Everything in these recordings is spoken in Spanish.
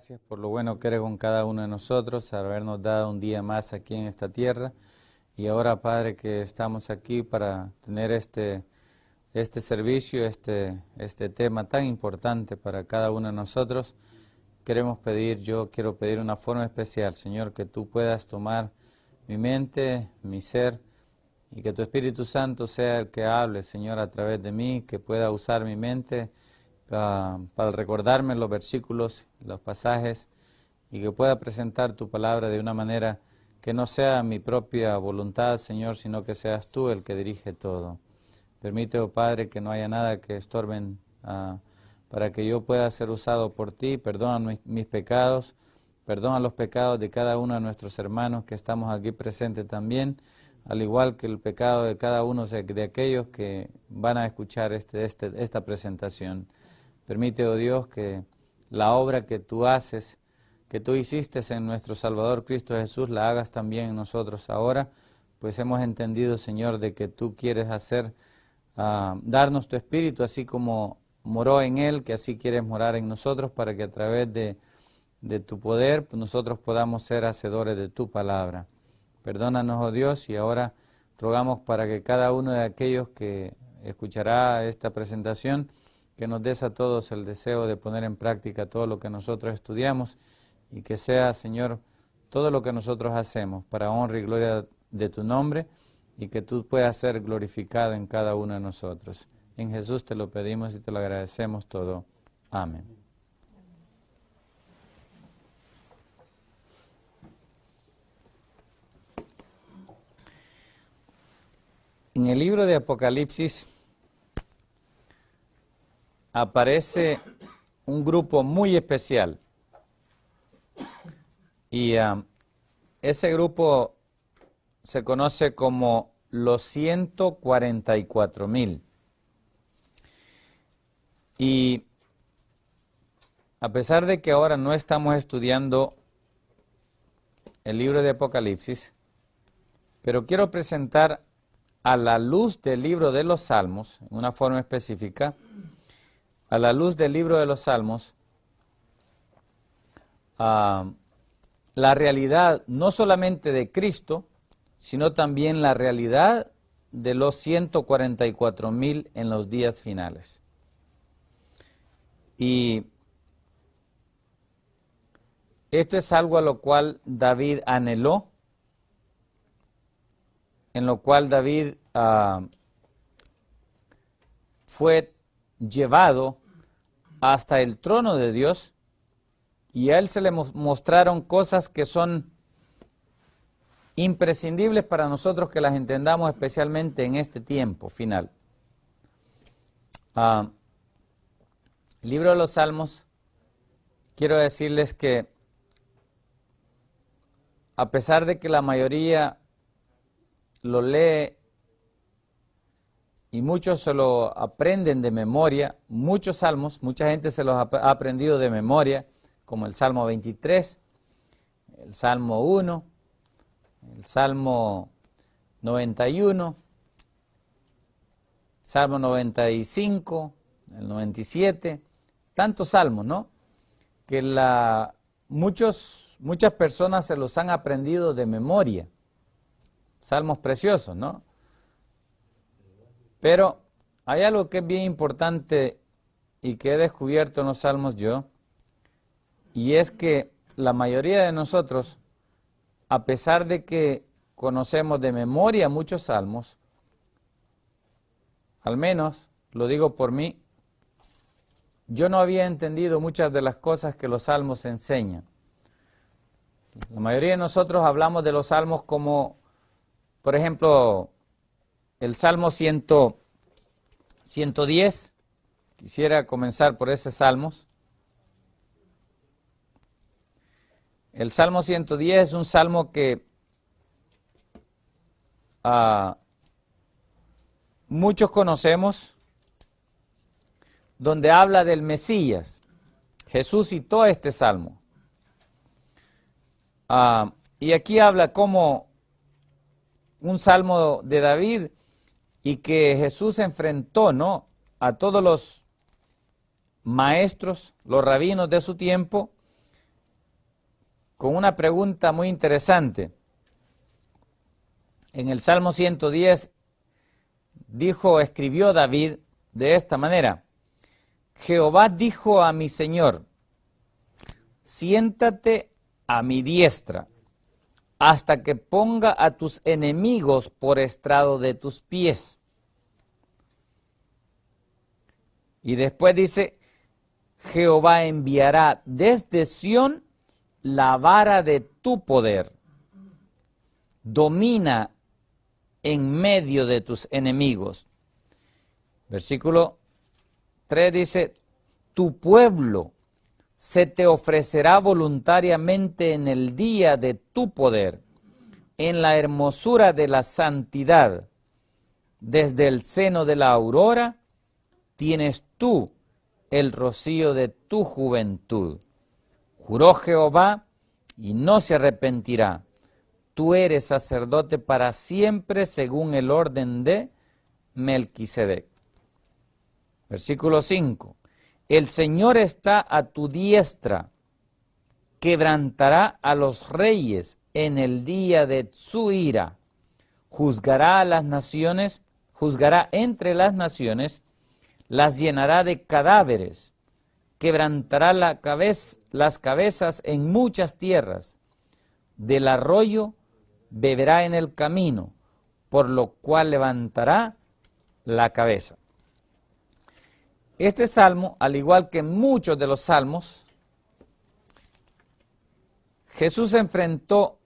Gracias por lo bueno que eres con cada uno de nosotros, habernos dado un día más aquí en esta tierra. Y ahora, Padre, que estamos aquí para tener este servicio, este tema tan importante para cada uno de nosotros, yo quiero pedir una forma especial, Señor, que tú puedas tomar mi mente, mi ser, y que tu Espíritu Santo sea el que hable, Señor, a través de mí, que pueda usar mi mente para recordarme los versículos, los pasajes, y que pueda presentar tu palabra de una manera que no sea mi propia voluntad, Señor, sino que seas tú el que dirige todo. Permite, oh Padre, que no haya nada que estorben para que yo pueda ser usado por ti. Perdona mis pecados, perdona los pecados de cada uno de nuestros hermanos que estamos aquí presentes también, al igual que el pecado de cada uno de aquellos que van a escuchar esta presentación. Permite, oh Dios, que la obra que tú haces, que tú hiciste en nuestro Salvador Cristo Jesús, la hagas también en nosotros ahora, pues hemos entendido, Señor, de que tú quieres darnos tu Espíritu, así como moró en Él, que así quieres morar en nosotros, para que a través de tu poder nosotros podamos ser hacedores de tu palabra. Perdónanos, oh Dios, y ahora rogamos para que cada uno de aquellos que escuchará esta presentación, que nos des a todos el deseo de poner en práctica todo lo que nosotros estudiamos, y que sea, Señor, todo lo que nosotros hacemos para honra y gloria de tu nombre, y que tú puedas ser glorificado en cada uno de nosotros. En Jesús te lo pedimos y te lo agradecemos todo. Amén. En el libro de Apocalipsis aparece un grupo muy especial, y ese grupo se conoce como los 144,000. Y a pesar de que ahora no estamos estudiando el libro de Apocalipsis, pero quiero presentar a la luz del libro de los Salmos, en una forma específica, a la luz del libro de los Salmos, la realidad no solamente de Cristo, sino también la realidad de los 144,000 en los días finales. Y esto es algo a lo cual David anheló, en lo cual David fue llevado hasta el trono de Dios, y a él se le mostraron cosas que son imprescindibles para nosotros que las entendamos, especialmente en este tiempo final. El libro de los Salmos, quiero decirles que a pesar de que la mayoría lo lee y muchos se lo aprenden de memoria, muchos salmos, mucha gente se los ha aprendido de memoria, como el Salmo 23, el Salmo 1, el Salmo 91, Salmo 95, el 97, tantos salmos, ¿no? Que muchas personas se los han aprendido de memoria. Salmos preciosos, ¿no? Pero hay algo que es bien importante y que he descubierto en los salmos yo, y es que la mayoría de nosotros, a pesar de que conocemos de memoria muchos salmos, al menos, lo digo por mí, yo no había entendido muchas de las cosas que los salmos enseñan. La mayoría de nosotros hablamos de los salmos como, por ejemplo, el Salmo 110, quisiera comenzar por ese Salmos. El Salmo 110 es un salmo que muchos conocemos, donde habla del Mesías. Jesús citó este salmo. Y aquí habla como un salmo de David, y que Jesús enfrentó, ¿no?, a todos los maestros, los rabinos de su tiempo, con una pregunta muy interesante. En el Salmo 110 escribió David de esta manera: Jehová dijo a mi Señor, siéntate a mi diestra, hasta que ponga a tus enemigos por estrado de tus pies. Y después dice, Jehová enviará desde Sión la vara de tu poder. Domina en medio de tus enemigos. Versículo 3 dice, tu pueblo se te ofrecerá voluntariamente en el día de tu poder, en la hermosura de la santidad. Desde el seno de la aurora tienes tú el rocío de tu juventud. Juró Jehová y no se arrepentirá. Tú eres sacerdote para siempre según el orden de Melquisedec. Versículo 5. El Señor está a tu diestra, quebrantará a los reyes en el día de su ira. Juzgará a las naciones, juzgará entre las naciones, las llenará de cadáveres, quebrantará las cabezas en muchas tierras. Del arroyo beberá en el camino, por lo cual levantará la cabeza. Este salmo, al igual que muchos de los salmos, Jesús se enfrentó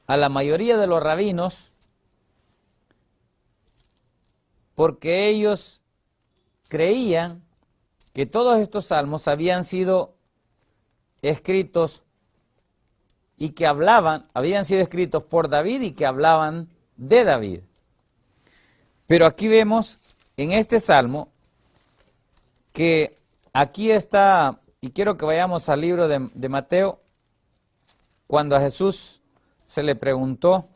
a la mayoría de los rabinos porque ellos creían que todos estos salmos habían sido escritos y que habían sido escritos por David y que hablaban de David. Pero aquí vemos en este salmo que aquí está, y quiero que vayamos al libro de Mateo, cuando a Jesús se le preguntó,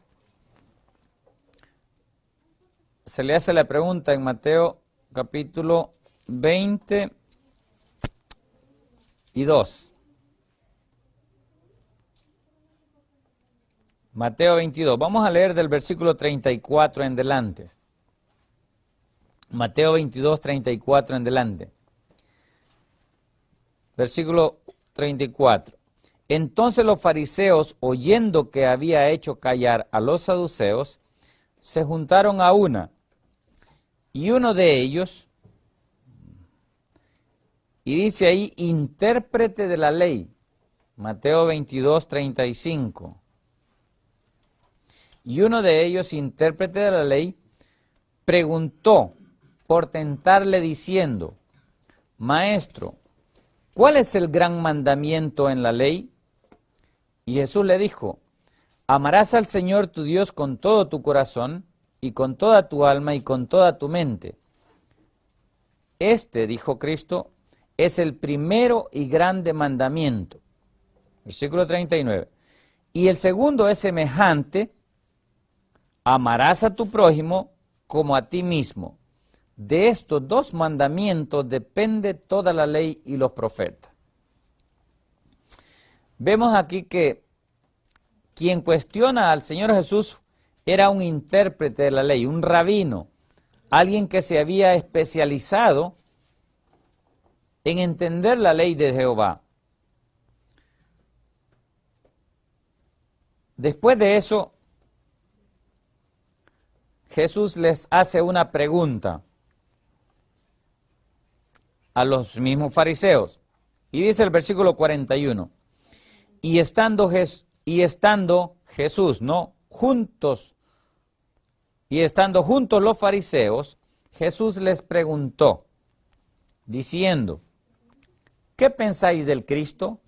se le hace la pregunta en Mateo capítulo 22. Mateo 22. Vamos a leer del versículo 34 en delante. Mateo 22, 34 en delante. Versículo 34. Entonces los fariseos, oyendo que había hecho callar a los saduceos, se juntaron a una, y uno de ellos, y dice ahí, intérprete de la ley, Mateo 22, 35. Y uno de ellos, intérprete de la ley, preguntó por tentarle diciendo, Maestro, ¿cuál es el gran mandamiento en la ley? Y Jesús le dijo, amarás al Señor tu Dios con todo tu corazón, y con toda tu alma, y con toda tu mente. Este, dijo Cristo, es el primero y grande mandamiento. Versículo 39. Y el segundo es semejante, amarás a tu prójimo como a ti mismo. De estos dos mandamientos depende toda la ley y los profetas. Vemos aquí que quien cuestiona al Señor Jesús era un intérprete de la ley, un rabino, alguien que se había especializado en entender la ley de Jehová. Después de eso, Jesús les hace una pregunta a los mismos fariseos. Y dice el versículo 41, y estando Jesús, ¿no? Y estando juntos los fariseos, Jesús les preguntó, diciendo, ¿qué pensáis del Cristo?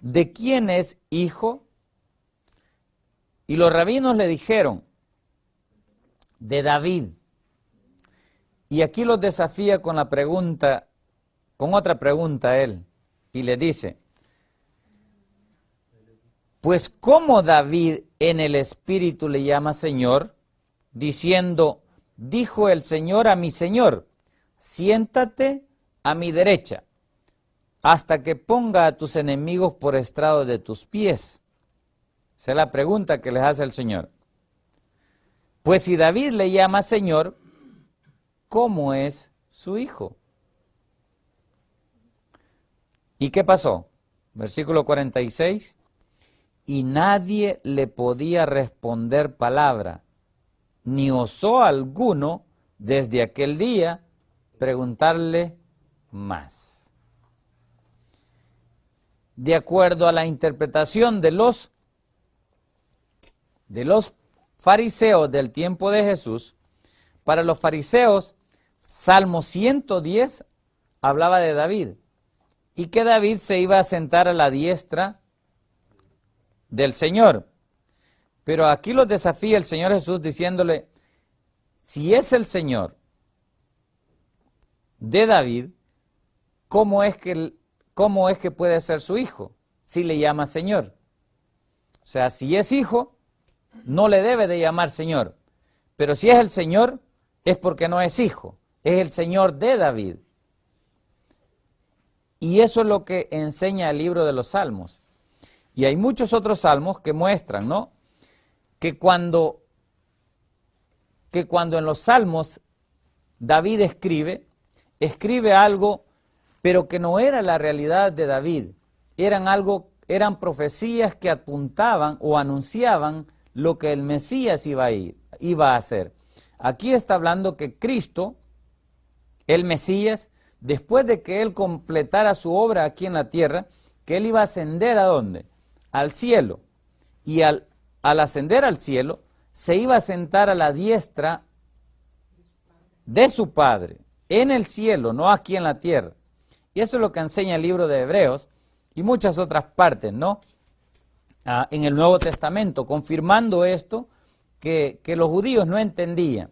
¿De quién es hijo? Y los rabinos le dijeron, de David. Y aquí los desafía con la pregunta, con otra pregunta él, y le dice, pues ¿cómo David en el Espíritu le llama Señor? Diciendo, dijo el Señor a mi Señor, siéntate a mi derecha, hasta que ponga a tus enemigos por estrado de tus pies. Esa es la pregunta que les hace el Señor. Pues si David le llama Señor, ¿cómo es su hijo? ¿Y qué pasó? Versículo 46. Y nadie le podía responder palabra, ni osó alguno desde aquel día preguntarle más. De acuerdo a la interpretación de los fariseos del tiempo de Jesús, para los fariseos, Salmo 110 hablaba de David, y que David se iba a sentar a la diestra del Señor. Pero aquí los desafía el Señor Jesús diciéndole, si es el Señor de David, ¿cómo es que puede ser su hijo si le llama Señor? O sea, si es hijo, no le debe de llamar Señor. Pero si es el Señor, es porque no es hijo, es el Señor de David. Y eso es lo que enseña el libro de los Salmos. Y hay muchos otros salmos que muestran, ¿no?, que cuando en los salmos David escribe algo, pero que no era la realidad de David. Eran profecías que apuntaban o anunciaban lo que el Mesías iba a hacer. Aquí está hablando que Cristo, el Mesías, después de que Él completara su obra aquí en la tierra, que Él iba a ascender ¿a dónde? Al cielo. Y al ascender al cielo, se iba a sentar a la diestra de su Padre, en el cielo, no aquí en la tierra. Y eso es lo que enseña el libro de Hebreos y muchas otras partes, ¿no?, en el Nuevo Testamento, confirmando esto que los judíos no entendían.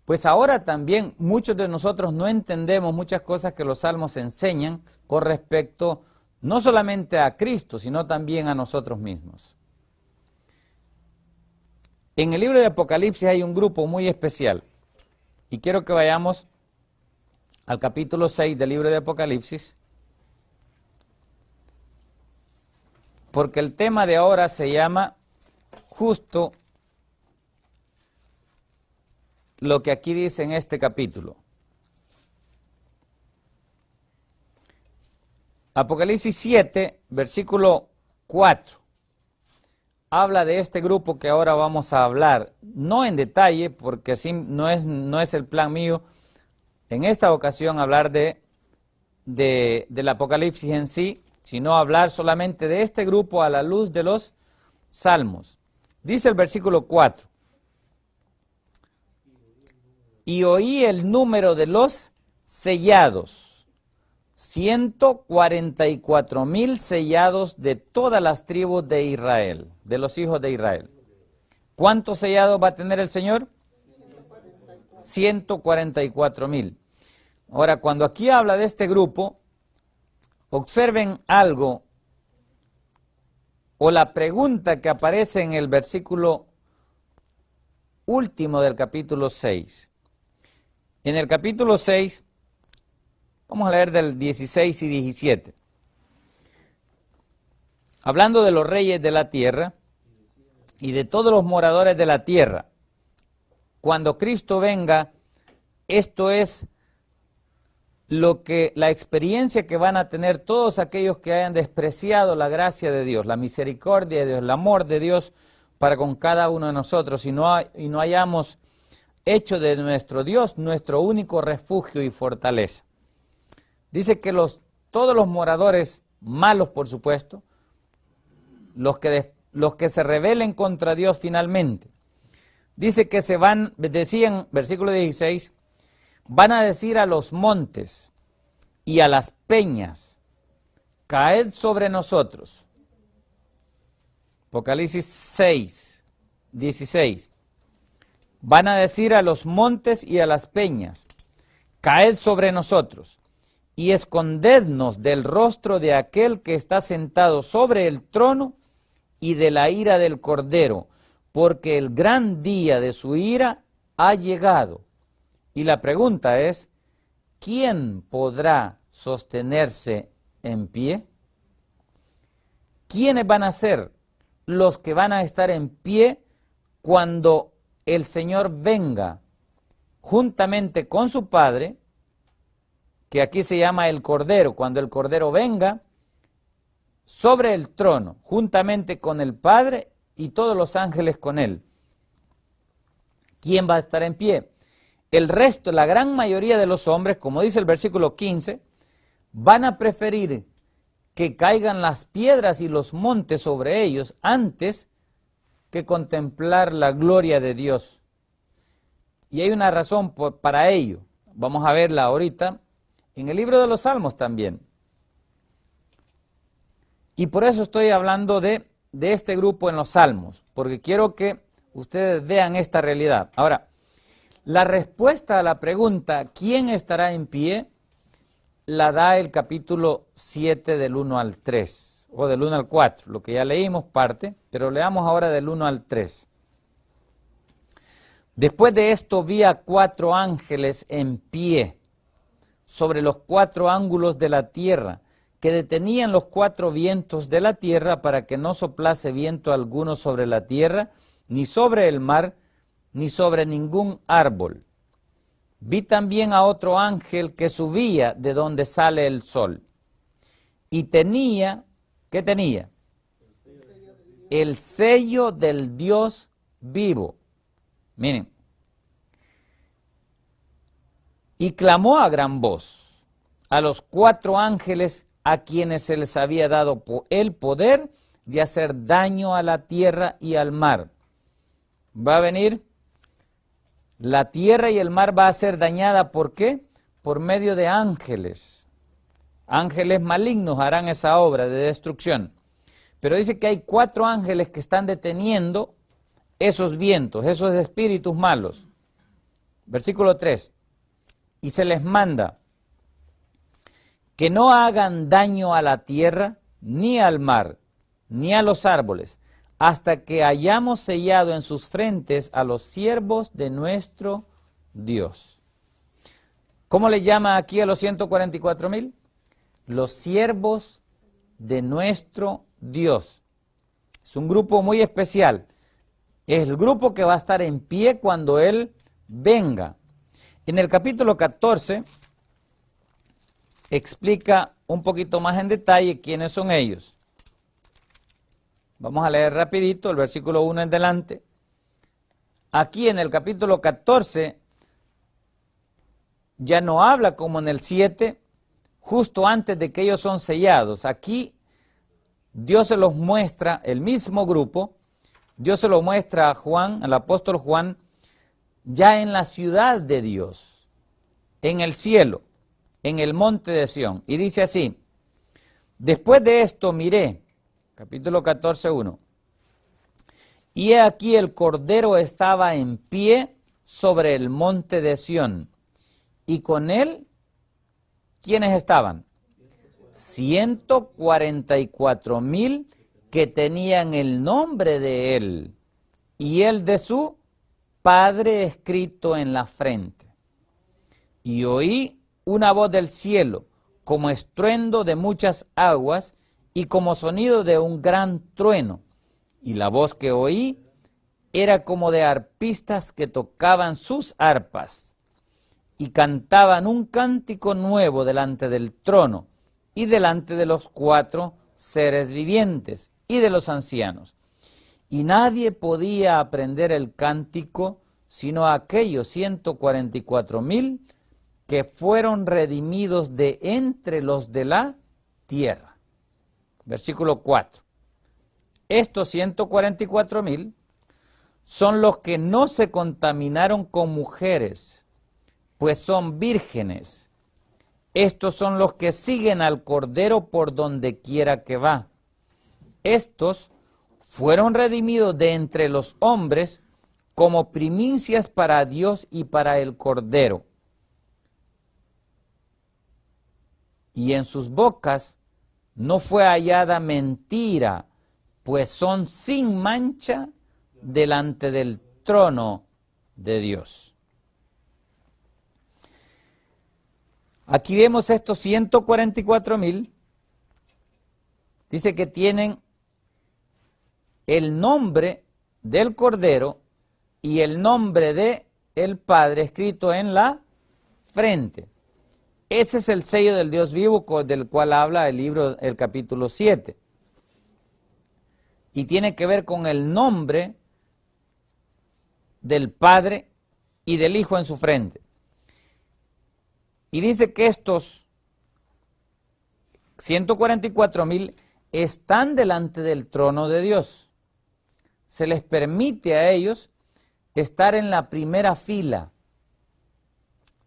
Pues ahora también muchos de nosotros no entendemos muchas cosas que los salmos enseñan con respecto no solamente a Cristo, sino también a nosotros mismos. En el libro de Apocalipsis hay un grupo muy especial, y quiero que vayamos al capítulo 6 del libro de Apocalipsis, porque el tema de ahora se llama justo lo que aquí dice en este capítulo. Apocalipsis 7, versículo 4, habla de este grupo que ahora vamos a hablar, no en detalle, porque así no es el plan mío en esta ocasión hablar del Apocalipsis en sí, sino hablar solamente de este grupo a la luz de los salmos. Dice el versículo 4, y oí el número de los sellados, 144,000 sellados de todas las tribus de Israel, de los hijos de Israel. ¿Cuántos sellados va a tener el Señor? 144,000. Ahora, cuando aquí habla de este grupo, observen algo, o la pregunta que aparece en el versículo último del capítulo 6. En el capítulo 6, vamos a leer del 16 y 17. Hablando de los reyes de la tierra y de todos los moradores de la tierra, cuando Cristo venga, esto es la experiencia que van a tener todos aquellos que hayan despreciado la gracia de Dios, la misericordia de Dios, el amor de Dios para con cada uno de nosotros, y no hayamos hecho de nuestro Dios nuestro único refugio y fortaleza. Dice que todos los moradores malos, por supuesto, los que se rebelen contra Dios finalmente, dice que decían, versículo 16, van a decir a los montes y a las peñas, caed sobre nosotros. Apocalipsis 6, 16. Van a decir a los montes y a las peñas, caed sobre nosotros y escondednos del rostro de aquel que está sentado sobre el trono y de la ira del Cordero, porque el gran día de su ira ha llegado. Y la pregunta es, ¿quién podrá sostenerse en pie? ¿Quiénes van a ser los que van a estar en pie cuando el Señor venga juntamente con su Padre, que aquí se llama el Cordero, cuando el Cordero venga sobre el trono, juntamente con el Padre y todos los ángeles con él? ¿Quién va a estar en pie? El resto, la gran mayoría de los hombres, como dice el versículo 15, van a preferir que caigan las piedras y los montes sobre ellos antes que contemplar la gloria de Dios. Y hay una razón para ello. Vamos a verla ahorita en el libro de los Salmos también. Y por eso estoy hablando de este grupo en los Salmos, porque quiero que ustedes vean esta realidad. Ahora, la respuesta a la pregunta, ¿quién estará en pie?, la da el capítulo 7 del 1 al 3, o del 1 al 4, lo que ya leímos parte, pero leamos ahora del 1 al 3. Después de esto vi a 4 ángeles en pie sobre los 4 ángulos de la tierra, que detenían los 4 vientos de la tierra para que no soplase viento alguno sobre la tierra, ni sobre el mar, ni sobre ningún árbol. Vi también a otro ángel que subía de donde sale el sol. Y tenía, ¿qué tenía? El sello del Dios vivo. Miren. Y clamó a gran voz a los 4 ángeles a quienes se les había dado el poder de hacer daño a la tierra y al mar. Va a venir, la tierra y el mar va a ser dañada, ¿por qué? Por medio de ángeles. Ángeles malignos harán esa obra de destrucción. Pero dice que hay 4 ángeles que están deteniendo esos vientos, esos espíritus malos. Versículo 3. Y se les manda que no hagan daño a la tierra, ni al mar, ni a los árboles, hasta que hayamos sellado en sus frentes a los siervos de nuestro Dios. ¿Cómo le llama aquí a los 144,000? Los siervos de nuestro Dios. Es un grupo muy especial. Es el grupo que va a estar en pie cuando Él venga. En el capítulo 14 explica un poquito más en detalle quiénes son ellos. Vamos a leer rapidito el versículo 1 en adelante. Aquí en el capítulo 14 ya no habla como en el 7, justo antes de que ellos son sellados. Aquí Dios se los muestra, el mismo grupo, Dios se lo muestra a Juan, al apóstol Juan, ya en la ciudad de Dios, en el cielo, en el monte de Sión. Y dice así: después de esto miré, capítulo 14, 1. Y he aquí el Cordero estaba en pie sobre el monte de Sión. Y con él, ¿quiénes estaban? 144,000 que tenían el nombre de él y el de su Padre escrito en la frente. Y oí una voz del cielo, como estruendo de muchas aguas, y como sonido de un gran trueno, y la voz que oí era como de arpistas que tocaban sus arpas, y cantaban un cántico nuevo delante del trono, y delante de los 4 seres vivientes, y de los ancianos. Y nadie podía aprender el cántico, sino aquellos 144,000 que fueron redimidos de entre los de la tierra. Versículo 4. Estos 144,000 son los que no se contaminaron con mujeres, pues son vírgenes. Estos son los que siguen al Cordero por donde quiera que va. Estos fueron redimidos de entre los hombres como primicias para Dios y para el Cordero. Y en sus bocas no fue hallada mentira, pues son sin mancha delante del trono de Dios. Aquí vemos estos 144,000 dice que tienen el nombre del Cordero y el nombre de el Padre escrito en la frente. Ese es el sello del Dios vivo del cual habla el capítulo 7. Y tiene que ver con el nombre del Padre y del Hijo en su frente. Y dice que estos 144,000 están delante del trono de Dios. Se les permite a ellos estar en la primera fila.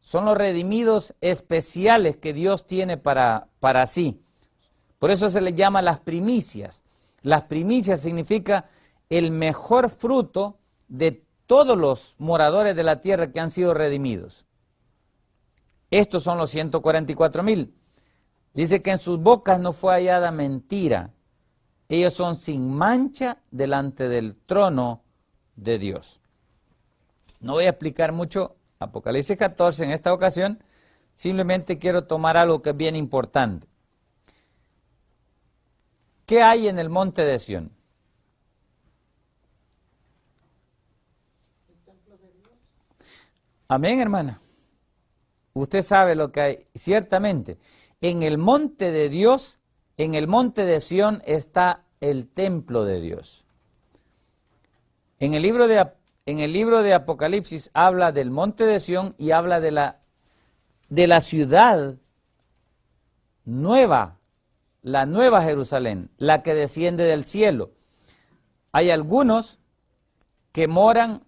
Son los redimidos especiales que Dios tiene para sí. Por eso se les llama las primicias. Las primicias significa el mejor fruto de todos los moradores de la tierra que han sido redimidos. Estos son los 144,000. Dice que en sus bocas no fue hallada mentira. Ellos son sin mancha delante del trono de Dios. No voy a explicar mucho Apocalipsis 14 en esta ocasión, simplemente quiero tomar algo que es bien importante. ¿Qué hay en el monte de Sión? Amén, hermana. Usted sabe lo que hay. Ciertamente, en el monte de Dios, en el monte de Sión está el templo de Dios. En el libro de Apocalipsis habla del monte de Sión y habla de la ciudad nueva, la nueva Jerusalén, la que desciende del cielo. Hay algunos que moran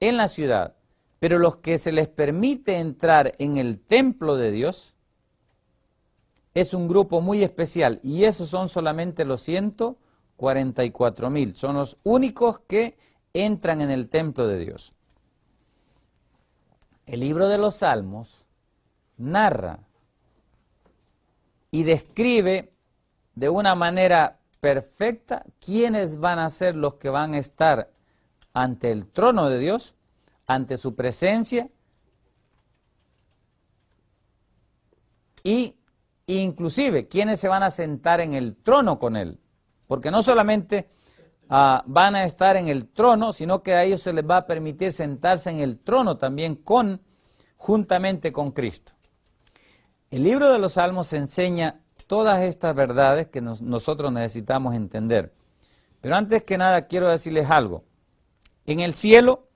en la ciudad, pero los que se les permite entrar en el templo de Dios es un grupo muy especial, y esos son solamente los 144,000. Son los únicos que entran en el templo de Dios. El libro de los Salmos narra y describe de una manera perfecta quiénes van a ser los que van a estar ante el trono de Dios, ante su presencia, y inclusive quiénes se van a sentar en el trono con él, porque no solamente van a estar en el trono, sino que a ellos se les va a permitir sentarse en el trono también juntamente con Cristo. El libro de los Salmos enseña todas estas verdades que nosotros necesitamos entender. Pero antes que nada quiero decirles algo. En el cielo,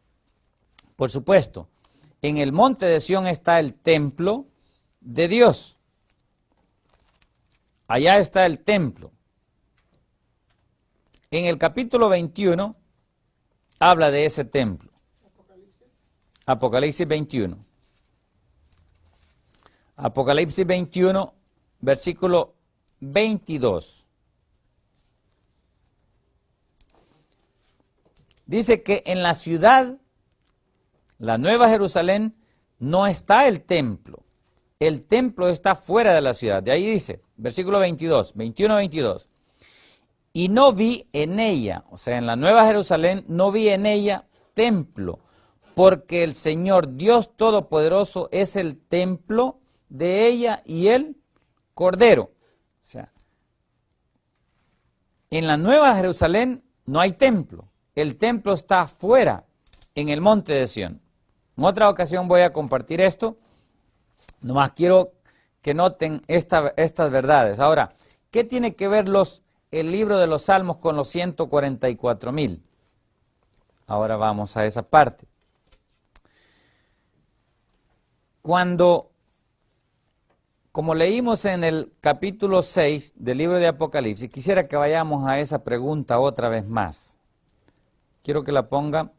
por supuesto, en el monte de Sión está el templo de Dios. Allá está el templo. En el capítulo 21 habla de ese templo. Apocalipsis 21. Apocalipsis 21, versículo 22. Dice que en la ciudad, la Nueva Jerusalén, no está el templo. El templo está fuera de la ciudad. De ahí dice, versículo 22, 21-22. Y no vi en ella, o sea, en la Nueva Jerusalén, no vi en ella templo, porque el Señor Dios Todopoderoso es el templo de ella y el Cordero. O sea, en la Nueva Jerusalén no hay templo. El templo está afuera, en el monte de Sión. En otra ocasión voy a compartir esto. Nomás quiero que noten estas verdades. Ahora, ¿qué tiene que ver el libro de los Salmos con los 144,000? Ahora vamos a esa parte. Como leímos en el capítulo 6 del libro de Apocalipsis, quisiera que vayamos a esa pregunta otra vez más. Quiero que la ponga,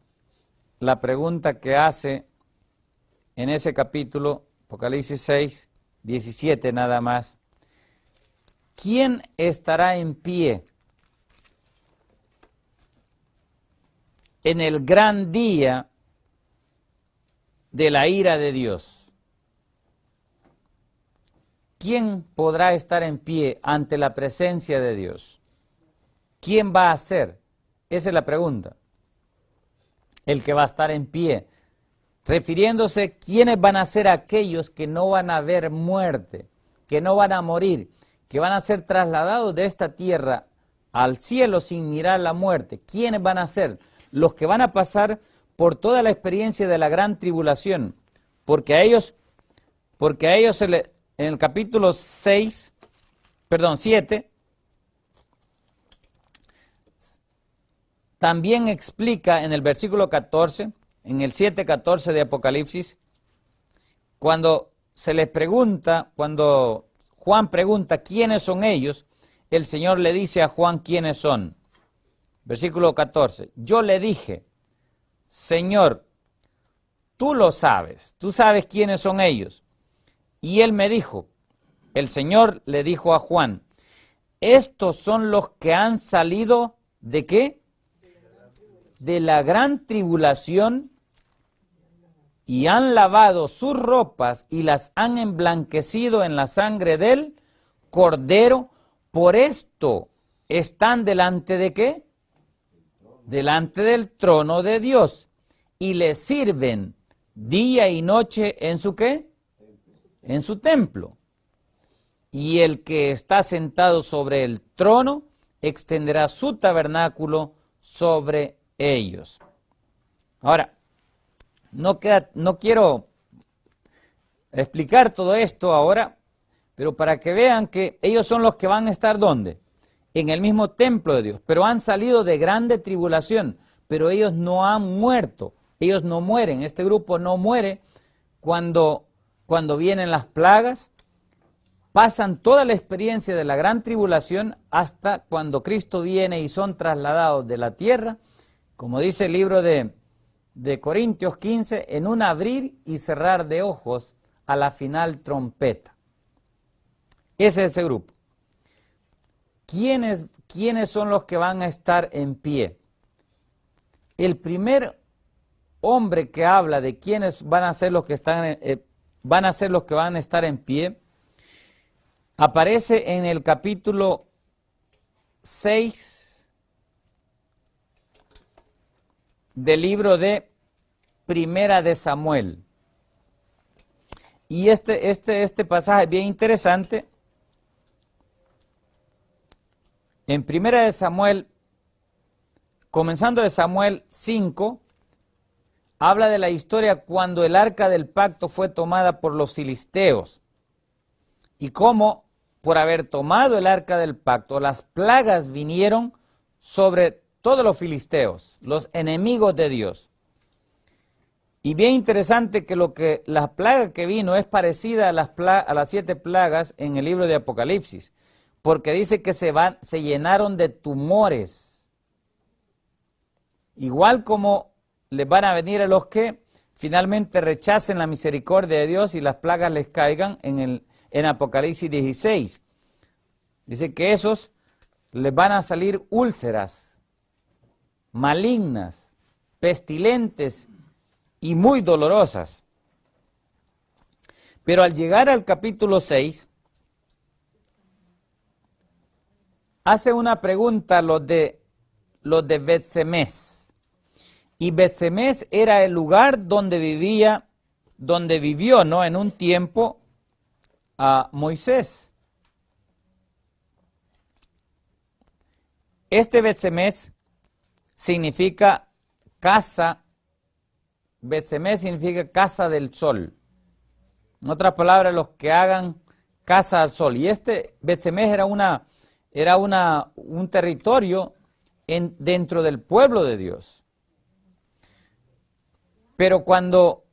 la pregunta que hace en ese capítulo, Apocalipsis 6, 17 nada más. ¿Quién estará en pie en el gran día de la ira de Dios? ¿Quién podrá estar en pie ante la presencia de Dios? ¿Quién va a ser? Esa es la pregunta. El que va a estar en pie. Refiriéndose, ¿quiénes van a ser aquellos que no van a ver muerte, que no van a morir, que van a ser trasladados de esta tierra al cielo sin mirar la muerte. ¿Quiénes van a ser? Los que van a pasar por toda la experiencia de la gran tribulación, porque a ellos en el capítulo 7, también explica en el versículo 14, en el 7:14 de Apocalipsis, cuando se les pregunta, cuando Juan pregunta quiénes son ellos, el Señor le dice a Juan quiénes son. Versículo 14, yo le dije, Señor, tú lo sabes, tú sabes quiénes son ellos. Y él me dijo, el Señor le dijo a Juan, estos son los que han salido, ¿de qué? De la gran tribulación y han lavado sus ropas y las han emblanquecido en la sangre del Cordero. Por esto están delante ¿de qué? Delante del trono de Dios y le sirven día y noche en su ¿qué? En su templo. Y el que está sentado sobre el trono extenderá su tabernáculo sobre ellos. Ahora, no quiero explicar todo esto ahora, pero para que vean que ellos son los que van a estar ¿dónde? En el mismo templo de Dios, pero han salido de grande tribulación, pero ellos no han muerto, ellos no mueren, este grupo no muere cuando vienen las plagas, pasan toda la experiencia de la gran tribulación hasta cuando Cristo viene y son trasladados de la tierra, como dice el libro de Corintios 15, en un abrir y cerrar de ojos a la final trompeta. Ese es ese grupo. ¿Quiénes son los que van a estar en pie? El primer hombre que habla de quiénes van a ser los que van a estar en pie aparece en el capítulo 6 del libro de Primera de Samuel. Y este pasaje es bien interesante. En Primera de Samuel, comenzando de Samuel 5, habla de la historia cuando el arca del pacto fue tomada por los filisteos y cómo por haber tomado el arca del pacto las plagas vinieron sobre todos los filisteos, los enemigos de Dios. Y bien interesante que la plaga que vino es parecida a las 7 plagas en el libro de Apocalipsis, porque dice que se llenaron de tumores, igual como les van a venir a los que finalmente rechacen la misericordia de Dios y las plagas les caigan en Apocalipsis 16. Dice que esos les van a salir úlceras malignas, pestilentes y muy dolorosas. Pero al llegar al capítulo 6, hace una pregunta los de Bet-Semes. Y Bet-Semes era el lugar donde vivió, ¿no? En un tiempo a Moisés. Este Bet-Semes significa casa. Bet-Semes significa casa del sol. En otras palabras, los que hagan casa al sol. Y este Bet-Semes era un territorio dentro del pueblo de Dios. Pero cuando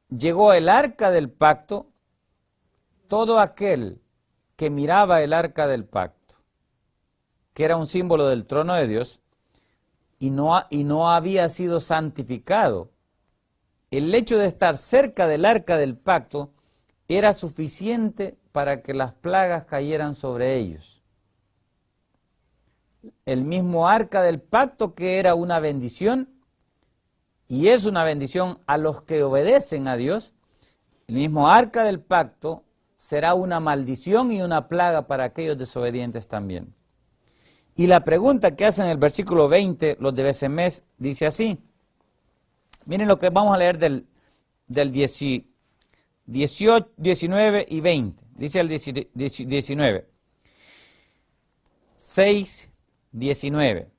llegó el arca del pacto, todo aquel que miraba el arca del pacto, que era un símbolo del trono de Dios, y no había sido santificado, el hecho de estar cerca del arca del pacto era suficiente para que las plagas cayeran sobre ellos. El mismo arca del pacto, que era una bendición, y es una bendición a los que obedecen a Dios, el mismo arca del pacto será una maldición y una plaga para aquellos desobedientes también. Y la pregunta que hacen en el versículo 20, los de Bet-Semes, dice así. Miren lo que vamos a leer del 18, 19 y 20. Dice el 19. 6:19.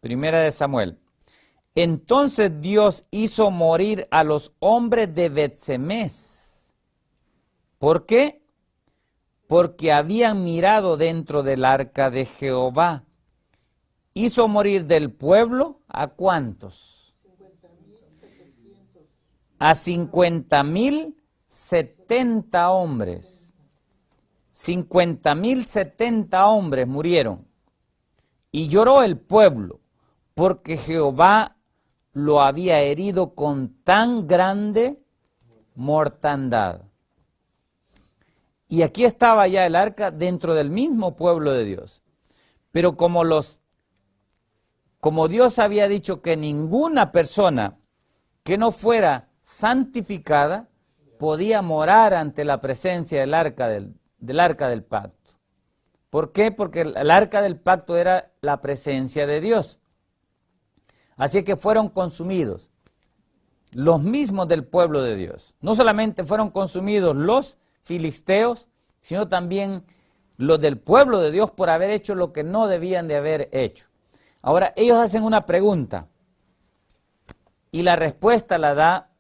Primera de Samuel. Entonces Dios hizo morir a los hombres de Bet-Semes. ¿Por qué? Porque habían mirado dentro del arca de Jehová. Hizo morir del pueblo, ¿a cuántos? A 50,070 hombres. 50,070 hombres murieron. Y lloró el pueblo, porque Jehová lo había herido con tan grande mortandad. Y aquí estaba ya el arca dentro del mismo pueblo de Dios. Pero como Dios había dicho que ninguna persona que no fuera santificada podía morar ante la presencia del arca del pacto. ¿Por qué? Porque el arca del pacto era la presencia de Dios. Así que fueron consumidos los mismos del pueblo de Dios. No solamente fueron consumidos los filisteos, sino también los del pueblo de Dios por haber hecho lo que no debían de haber hecho. Ahora, ellos hacen una pregunta y la respuesta la da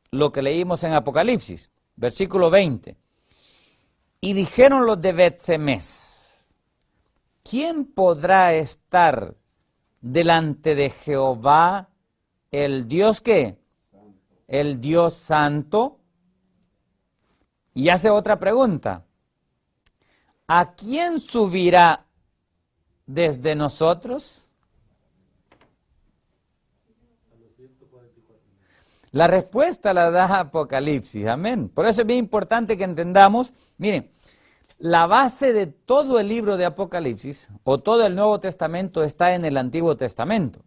lo que leímos en Apocalipsis, versículo 20. Y dijeron los de Bet-Semes, ¿quién podrá estar delante de Jehová, el Dios qué? El Dios santo. Y hace otra pregunta. ¿A quién subirá desde nosotros? La respuesta la da Apocalipsis, amén. Por eso es bien importante que entendamos, miren, la base de todo el libro de Apocalipsis, o todo el Nuevo Testamento, está en el Antiguo Testamento.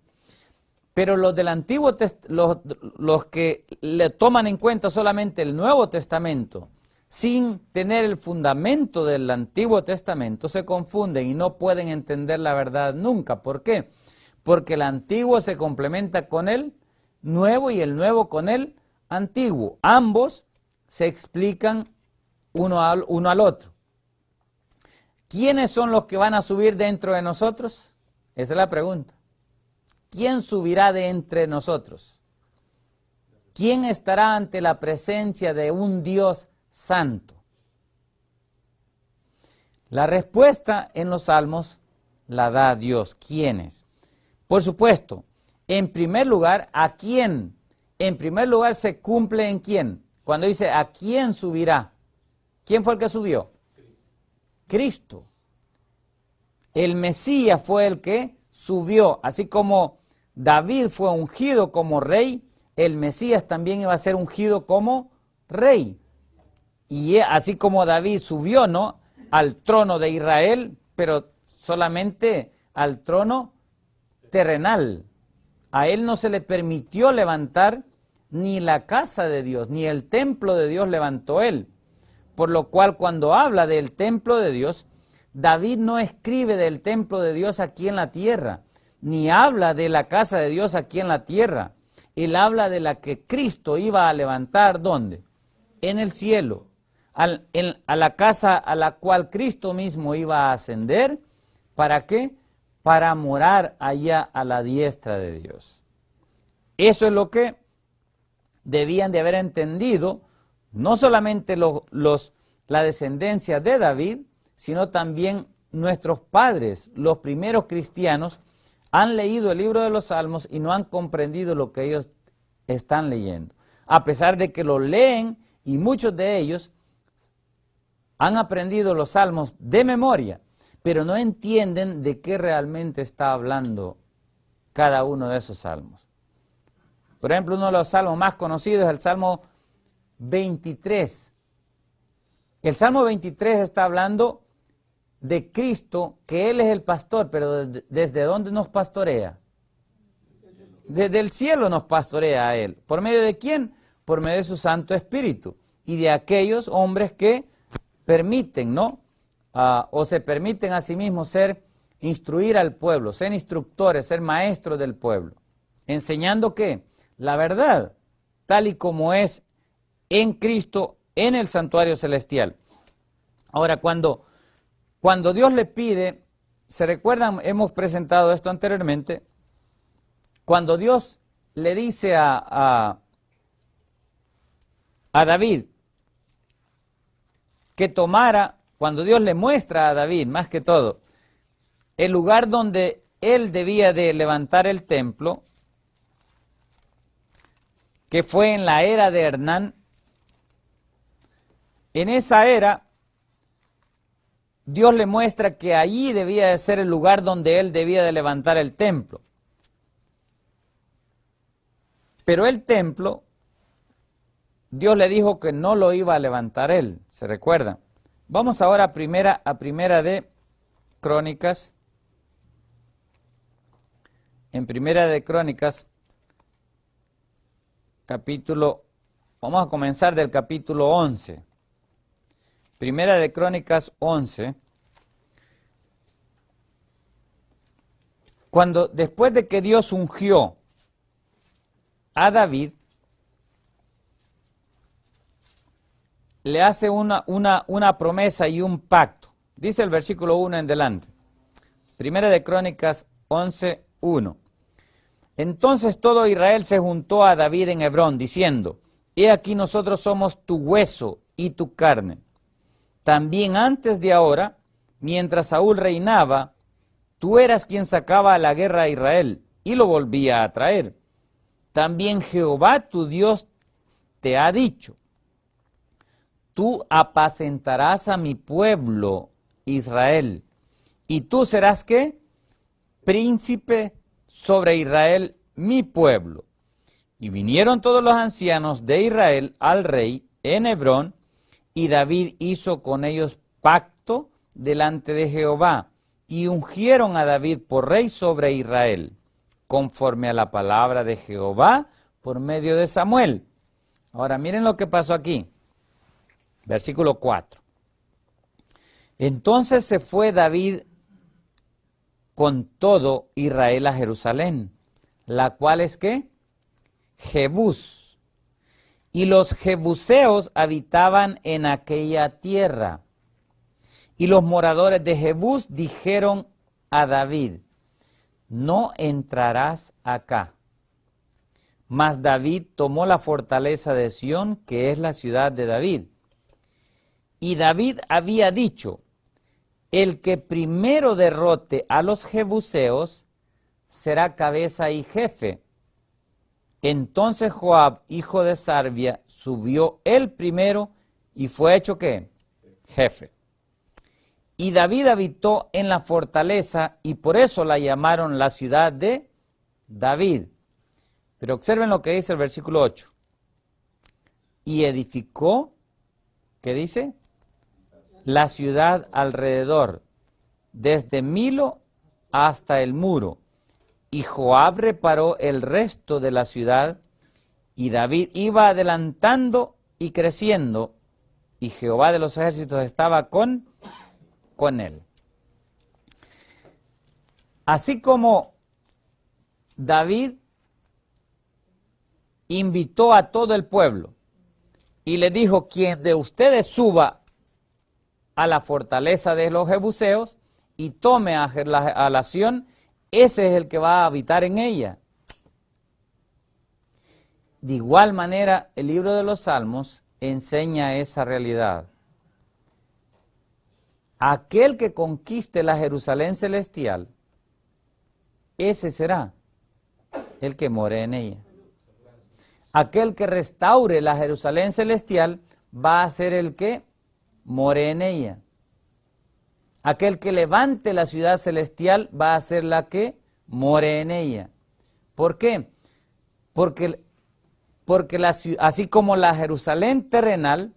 Pero los del Antiguo los que le toman en cuenta solamente el Nuevo Testamento, sin tener el fundamento del Antiguo Testamento, se confunden y no pueden entender la verdad nunca. ¿Por qué? Porque el Antiguo se complementa con el Nuevo y el Nuevo con el Antiguo. Ambos se explican uno al otro. ¿Quiénes son los que van a subir dentro de nosotros? Esa es la pregunta. ¿Quién subirá de entre nosotros? ¿Quién estará ante la presencia de un Dios santo? La respuesta en los Salmos la da Dios. ¿Quiénes? Por supuesto, en primer lugar, ¿a quién? En primer lugar se cumple en quién. Cuando dice ¿a quién subirá? ¿Quién fue el que subió? Cristo. El Mesías fue el que subió. Así como David fue ungido como rey, el Mesías también iba a ser ungido como rey. Y así como David subió, ¿no?, al trono de Israel, pero solamente al trono terrenal. A él no se le permitió levantar ni la casa de Dios, ni el templo de Dios levantó él. Por lo cual, cuando habla del templo de Dios, David no escribe del templo de Dios aquí en la tierra, ni habla de la casa de Dios aquí en la tierra. Él habla de la que Cristo iba a levantar, ¿dónde? En el cielo. A la casa a la cual Cristo mismo iba a ascender. ¿Para qué? Para morar allá a la diestra de Dios. Eso es lo que debían de haber entendido, no solamente la descendencia de David, sino también nuestros padres, los primeros cristianos, han leído el libro de los Salmos y no han comprendido lo que ellos están leyendo. A pesar de que lo leen y muchos de ellos han aprendido los Salmos de memoria, pero no entienden de qué realmente está hablando cada uno de esos salmos. Por ejemplo, uno de los salmos más conocidos es el Salmo 23. El Salmo 23 está hablando de Cristo, que Él es el pastor, pero ¿desde dónde nos pastorea? Desde el cielo nos pastorea a Él. ¿Por medio de quién? Por medio de su Santo Espíritu y de aquellos hombres que permiten, ¿no? O se permiten a sí mismos instruir al pueblo, ser instructores, ser maestros del pueblo. ¿Enseñando qué? La verdad, tal y como es en Cristo, en el santuario celestial. Ahora, cuando Dios le pide ¿se recuerdan? Hemos presentado esto anteriormente. Cuando Dios le dice a David que tomara, cuando Dios le muestra a David, más que todo, el lugar donde él debía de levantar el templo, que fue en la era de Hernán. En esa era, Dios le muestra que allí debía de ser el lugar donde él debía de levantar el templo. Pero el templo, Dios le dijo que no lo iba a levantar él, ¿se recuerdan? Vamos ahora a primera de Crónicas. En Primera de Crónicas, vamos a comenzar del capítulo 11. Primera de Crónicas 11. Después de que Dios ungió a David, le hace una promesa y un pacto. Dice el versículo 1 en delante. Primera de Crónicas 11, 1. Entonces todo Israel se juntó a David en Hebrón, diciendo: He aquí nosotros somos tu hueso y tu carne. También antes de ahora, mientras Saúl reinaba, tú eras quien sacaba a la guerra a Israel y lo volvía a traer. También Jehová tu Dios te ha dicho: Tú apacentarás a mi pueblo Israel, y tú serás ¿qué? Príncipe sobre Israel, mi pueblo. Y vinieron todos los ancianos de Israel al rey en Hebrón, y David hizo con ellos pacto delante de Jehová, y ungieron a David por rey sobre Israel, conforme a la palabra de Jehová por medio de Samuel. Ahora miren lo que pasó aquí. Versículo 4. Entonces se fue David con todo Israel a Jerusalén, la cual es ¿qué? Jebús. Y los jebuseos habitaban en aquella tierra. Y los moradores de Jebús dijeron a David: No entrarás acá. Mas David tomó la fortaleza de Sión, que es la ciudad de David. Y David había dicho: El que primero derrote a los jebuseos será cabeza y jefe. Entonces Joab, hijo de Sarvia, subió él primero y fue hecho ¿qué? Jefe. Y David habitó en la fortaleza y por eso la llamaron la ciudad de David. Pero observen lo que dice el versículo 8. Y edificó, ¿qué dice? La ciudad alrededor, desde Milo hasta el muro. Y Joab reparó el resto de la ciudad, y David iba adelantando y creciendo, y Jehová de los ejércitos estaba con él. Así como David invitó a todo el pueblo y le dijo: quien de ustedes suba a la fortaleza de los jebuseos y tome a la Sión, ese es el que va a habitar en ella. De igual manera, el libro de los Salmos enseña esa realidad. Aquel que conquiste la Jerusalén celestial, ese será el que more en ella. Aquel que restaure la Jerusalén celestial va a ser el que more en ella. Aquel que levante la ciudad celestial va a ser la que more en ella. ¿Por qué? Porque así como la Jerusalén terrenal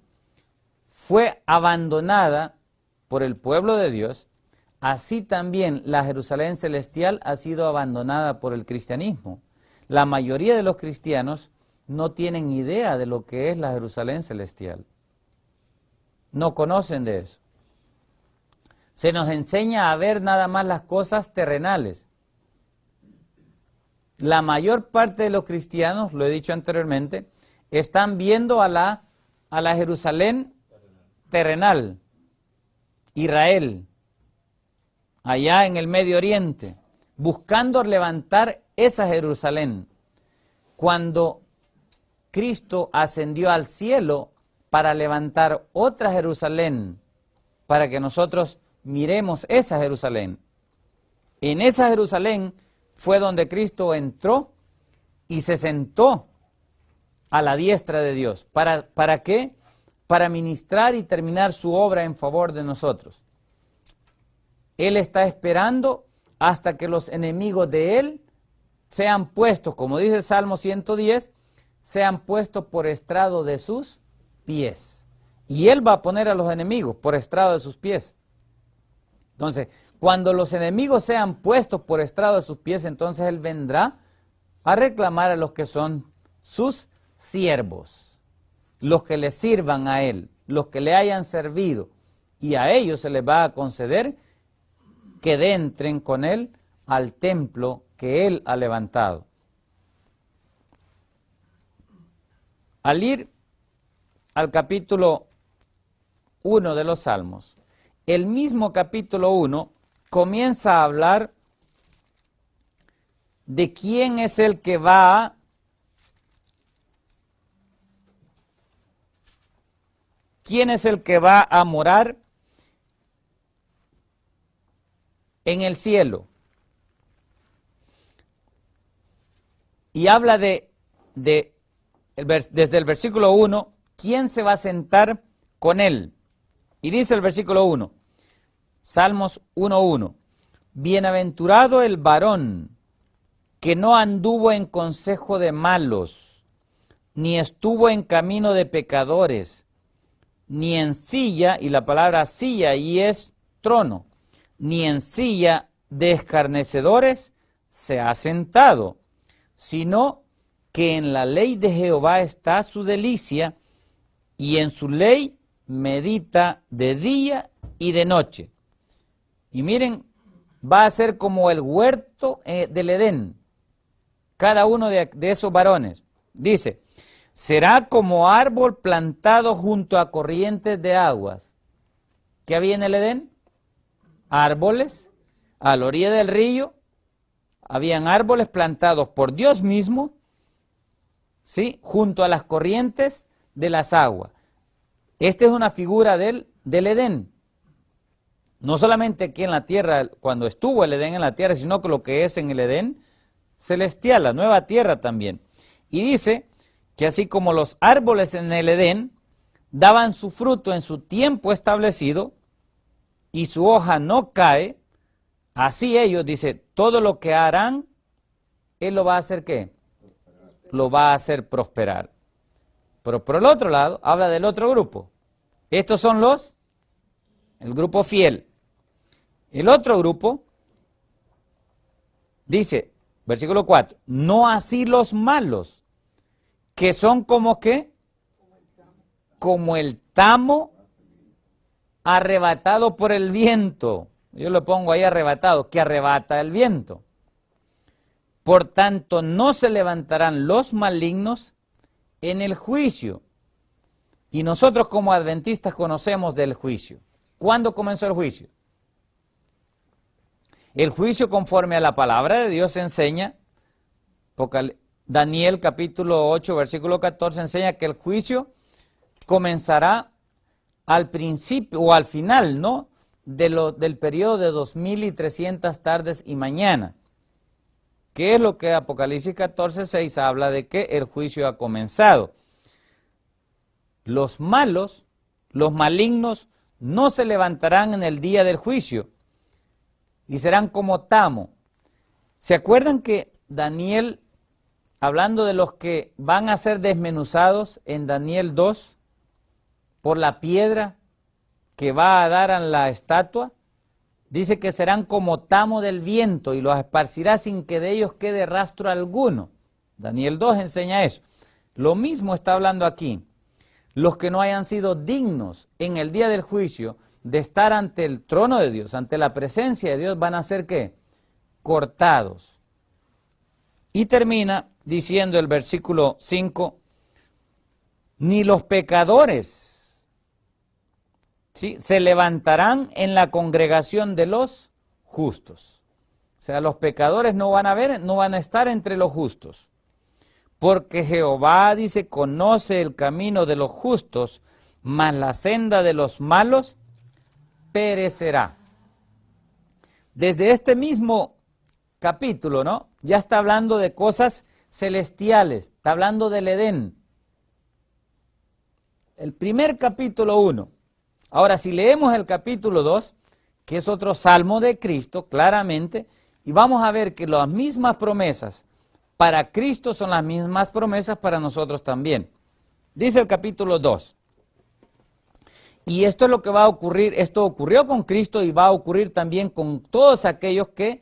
fue abandonada por el pueblo de Dios, así también la Jerusalén celestial ha sido abandonada por el cristianismo. La mayoría de los cristianos no tienen idea de lo que es la Jerusalén celestial. No conocen de eso. Se nos enseña a ver nada más las cosas terrenales. La mayor parte de los cristianos, lo he dicho anteriormente, están viendo a la Jerusalén terrenal, Israel. allá en el Medio Oriente, buscando levantar esa Jerusalén. Cuando Cristo ascendió al cielo para levantar otra Jerusalén, para que nosotros miremos esa Jerusalén. En esa Jerusalén fue donde Cristo entró y se sentó a la diestra de Dios. ¿Para qué? Para ministrar y terminar su obra en favor de nosotros. Él está esperando hasta que los enemigos de Él sean puestos, como dice el Salmo 110, sean puestos por estrado de sus pies. Y Él va a poner a los enemigos por estrado de sus pies. Entonces, cuando los enemigos sean puestos por estrado de sus pies, entonces Él vendrá a reclamar a los que son sus siervos, los que le sirvan a Él, los que le hayan servido, y a ellos se les va a conceder que entren con Él al templo que Él ha levantado. Al ir al capítulo 1 de los Salmos, el mismo capítulo 1 comienza a hablar de quién es el que va a morar en el cielo. Y habla desde el versículo 1, quién se va a sentar con él. Y dice el versículo 1, Salmos 1:1, bienaventurado el varón que no anduvo en consejo de malos, ni estuvo en camino de pecadores, ni en silla, y la palabra silla y es trono, ni en silla de escarnecedores se ha sentado, sino que en la ley de Jehová está su delicia, y en su ley medita de día y de noche. Y miren, va a ser como el huerto del Edén, cada uno de esos varones. Dice, será como árbol plantado junto a corrientes de aguas. ¿Qué había en el Edén? Árboles. A la orilla del río habían árboles plantados por Dios mismo, ¿sí?, junto a las corrientes de las aguas. Esta es una figura del Edén. No solamente aquí en la tierra, cuando estuvo el Edén en la tierra, sino que lo que es en el Edén celestial, la nueva tierra también. Y dice que así como los árboles en el Edén daban su fruto en su tiempo establecido y su hoja no cae, así ellos, dice, todo lo que harán, Él lo va a hacer ¿qué? Lo va a hacer prosperar. Pero por el otro lado, habla del otro grupo. Estos son el grupo fiel. El otro grupo dice, versículo 4, no así los malos, que son como ¿qué? Como el tamo arrebatado por el viento. Yo lo pongo ahí arrebatado, que arrebata el viento. Por tanto, no se levantarán los malignos en el juicio. Y nosotros como adventistas conocemos del juicio. ¿Cuándo comenzó el juicio? El juicio, conforme a la palabra de Dios, enseña, Daniel capítulo 8, versículo 14, enseña que el juicio comenzará al principio o al final, ¿no?, del periodo de 2300 tardes y mañana. ¿Qué es lo que Apocalipsis 14:6 habla de que el juicio ha comenzado? Los malos, los malignos, no se levantarán en el día del juicio y serán como tamo. ¿Se acuerdan que Daniel, hablando de los que van a ser desmenuzados en Daniel 2 por la piedra que va a dar a la estatua? Dice que serán como tamo del viento y los esparcirá sin que de ellos quede rastro alguno. Daniel 2 enseña eso. Lo mismo está hablando aquí. Los que no hayan sido dignos en el día del juicio de estar ante el trono de Dios, ante la presencia de Dios, van a ser ¿qué? Cortados. Y termina diciendo el versículo 5, ni los pecadores, ¿sí?, se levantarán en la congregación de los justos. O sea, los pecadores no van a estar entre los justos. Porque Jehová, dice, conoce el camino de los justos, mas la senda de los malos perecerá. Desde este mismo capítulo, ¿no? Ya está hablando de cosas celestiales, está hablando del Edén. El primer capítulo 1. Ahora, si leemos el capítulo 2, que es otro salmo de Cristo, claramente, y vamos a ver que las mismas promesas para Cristo son las mismas promesas para nosotros también. Dice el capítulo 2. Y esto es lo que va a ocurrir, esto ocurrió con Cristo y va a ocurrir también con todos aquellos que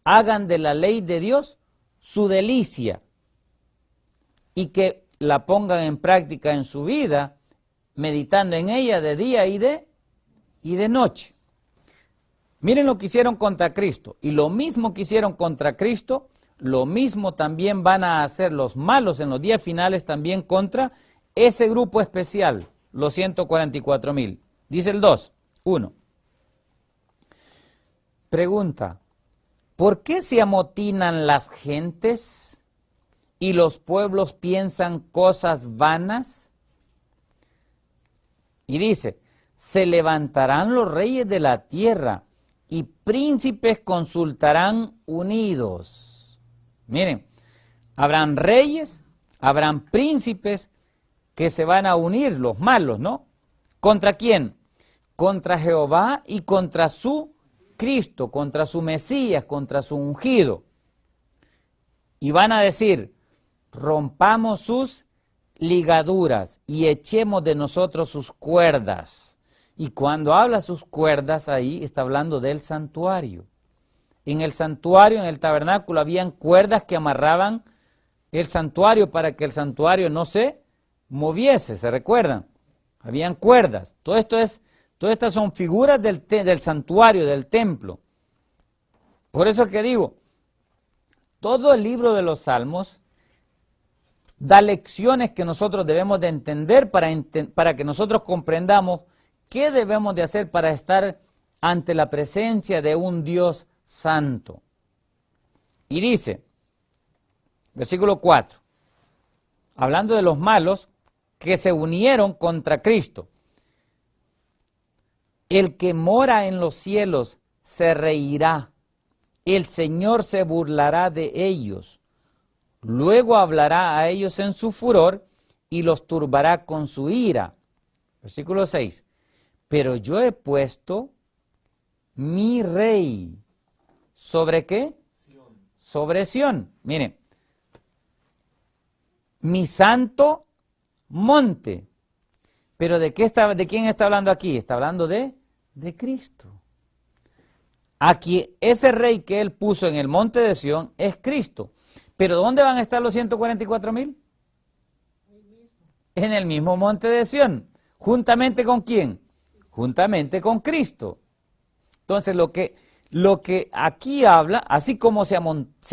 hagan de la ley de Dios su delicia y que la pongan en práctica en su vida, meditando en ella de día y de noche. Miren lo que hicieron contra Cristo, y lo mismo que hicieron contra Cristo, lo mismo también van a hacer los malos en los días finales también contra ese grupo especial, los 144,000. Dice el 2, 1. Pregunta, ¿por qué se amotinan las gentes y los pueblos piensan cosas vanas? Y dice, se levantarán los reyes de la tierra y príncipes consultarán unidos. Miren, habrán reyes, habrán príncipes que se van a unir, los malos, ¿no? ¿Contra quién? Contra Jehová y contra su Cristo, contra su Mesías, contra su ungido. Y van a decir, rompamos sus ligaduras y echemos de nosotros sus cuerdas. Y cuando habla sus cuerdas ahí, está hablando del santuario. En el santuario, en el tabernáculo, habían cuerdas que amarraban el santuario para que el santuario no se moviese, ¿se recuerdan? Habían cuerdas. Todas estas son figuras del santuario, del templo. Por eso es que digo, todo el libro de los Salmos da lecciones que nosotros debemos de entender para que nosotros comprendamos qué debemos de hacer para estar ante la presencia de un Dios santo. Y dice, versículo 4, hablando de los malos que se unieron contra Cristo. El que mora en los cielos se reirá, el Señor se burlará de ellos, luego hablará a ellos en su furor y los turbará con su ira. Versículo 6, pero yo he puesto mi rey, ¿sobre qué? Sión. Sobre Sión. Miren, mi santo monte. Pero ¿de quién está hablando aquí? Está hablando de Cristo. Aquí ese rey que él puso en el monte de Sión es Cristo. ¿Pero dónde van a estar los 144,000? En el mismo monte de Sión. ¿Juntamente con quién? Juntamente con Cristo. Entonces lo que aquí habla, así como se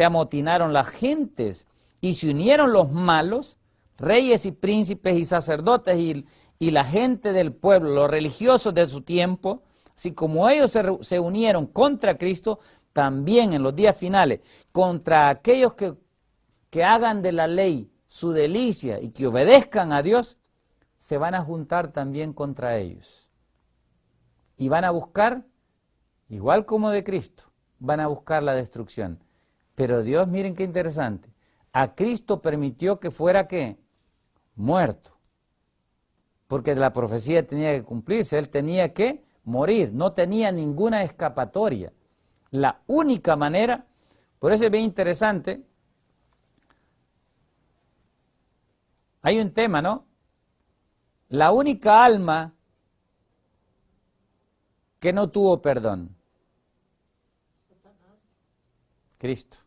amotinaron las gentes y se unieron los malos, reyes y príncipes y sacerdotes y la gente del pueblo, los religiosos de su tiempo, así como ellos se unieron contra Cristo, también en los días finales, contra aquellos que hagan de la ley su delicia y que obedezcan a Dios, se van a juntar también contra ellos. Y van a buscar, igual como de Cristo, van a buscar la destrucción. Pero Dios, miren qué interesante, a Cristo permitió que fuera, ¿qué? Muerto. Porque la profecía tenía que cumplirse, Él tenía que morir, no tenía ninguna escapatoria. La única manera, por eso es bien interesante, hay un tema, ¿no? La única alma que no tuvo perdón. Cristo.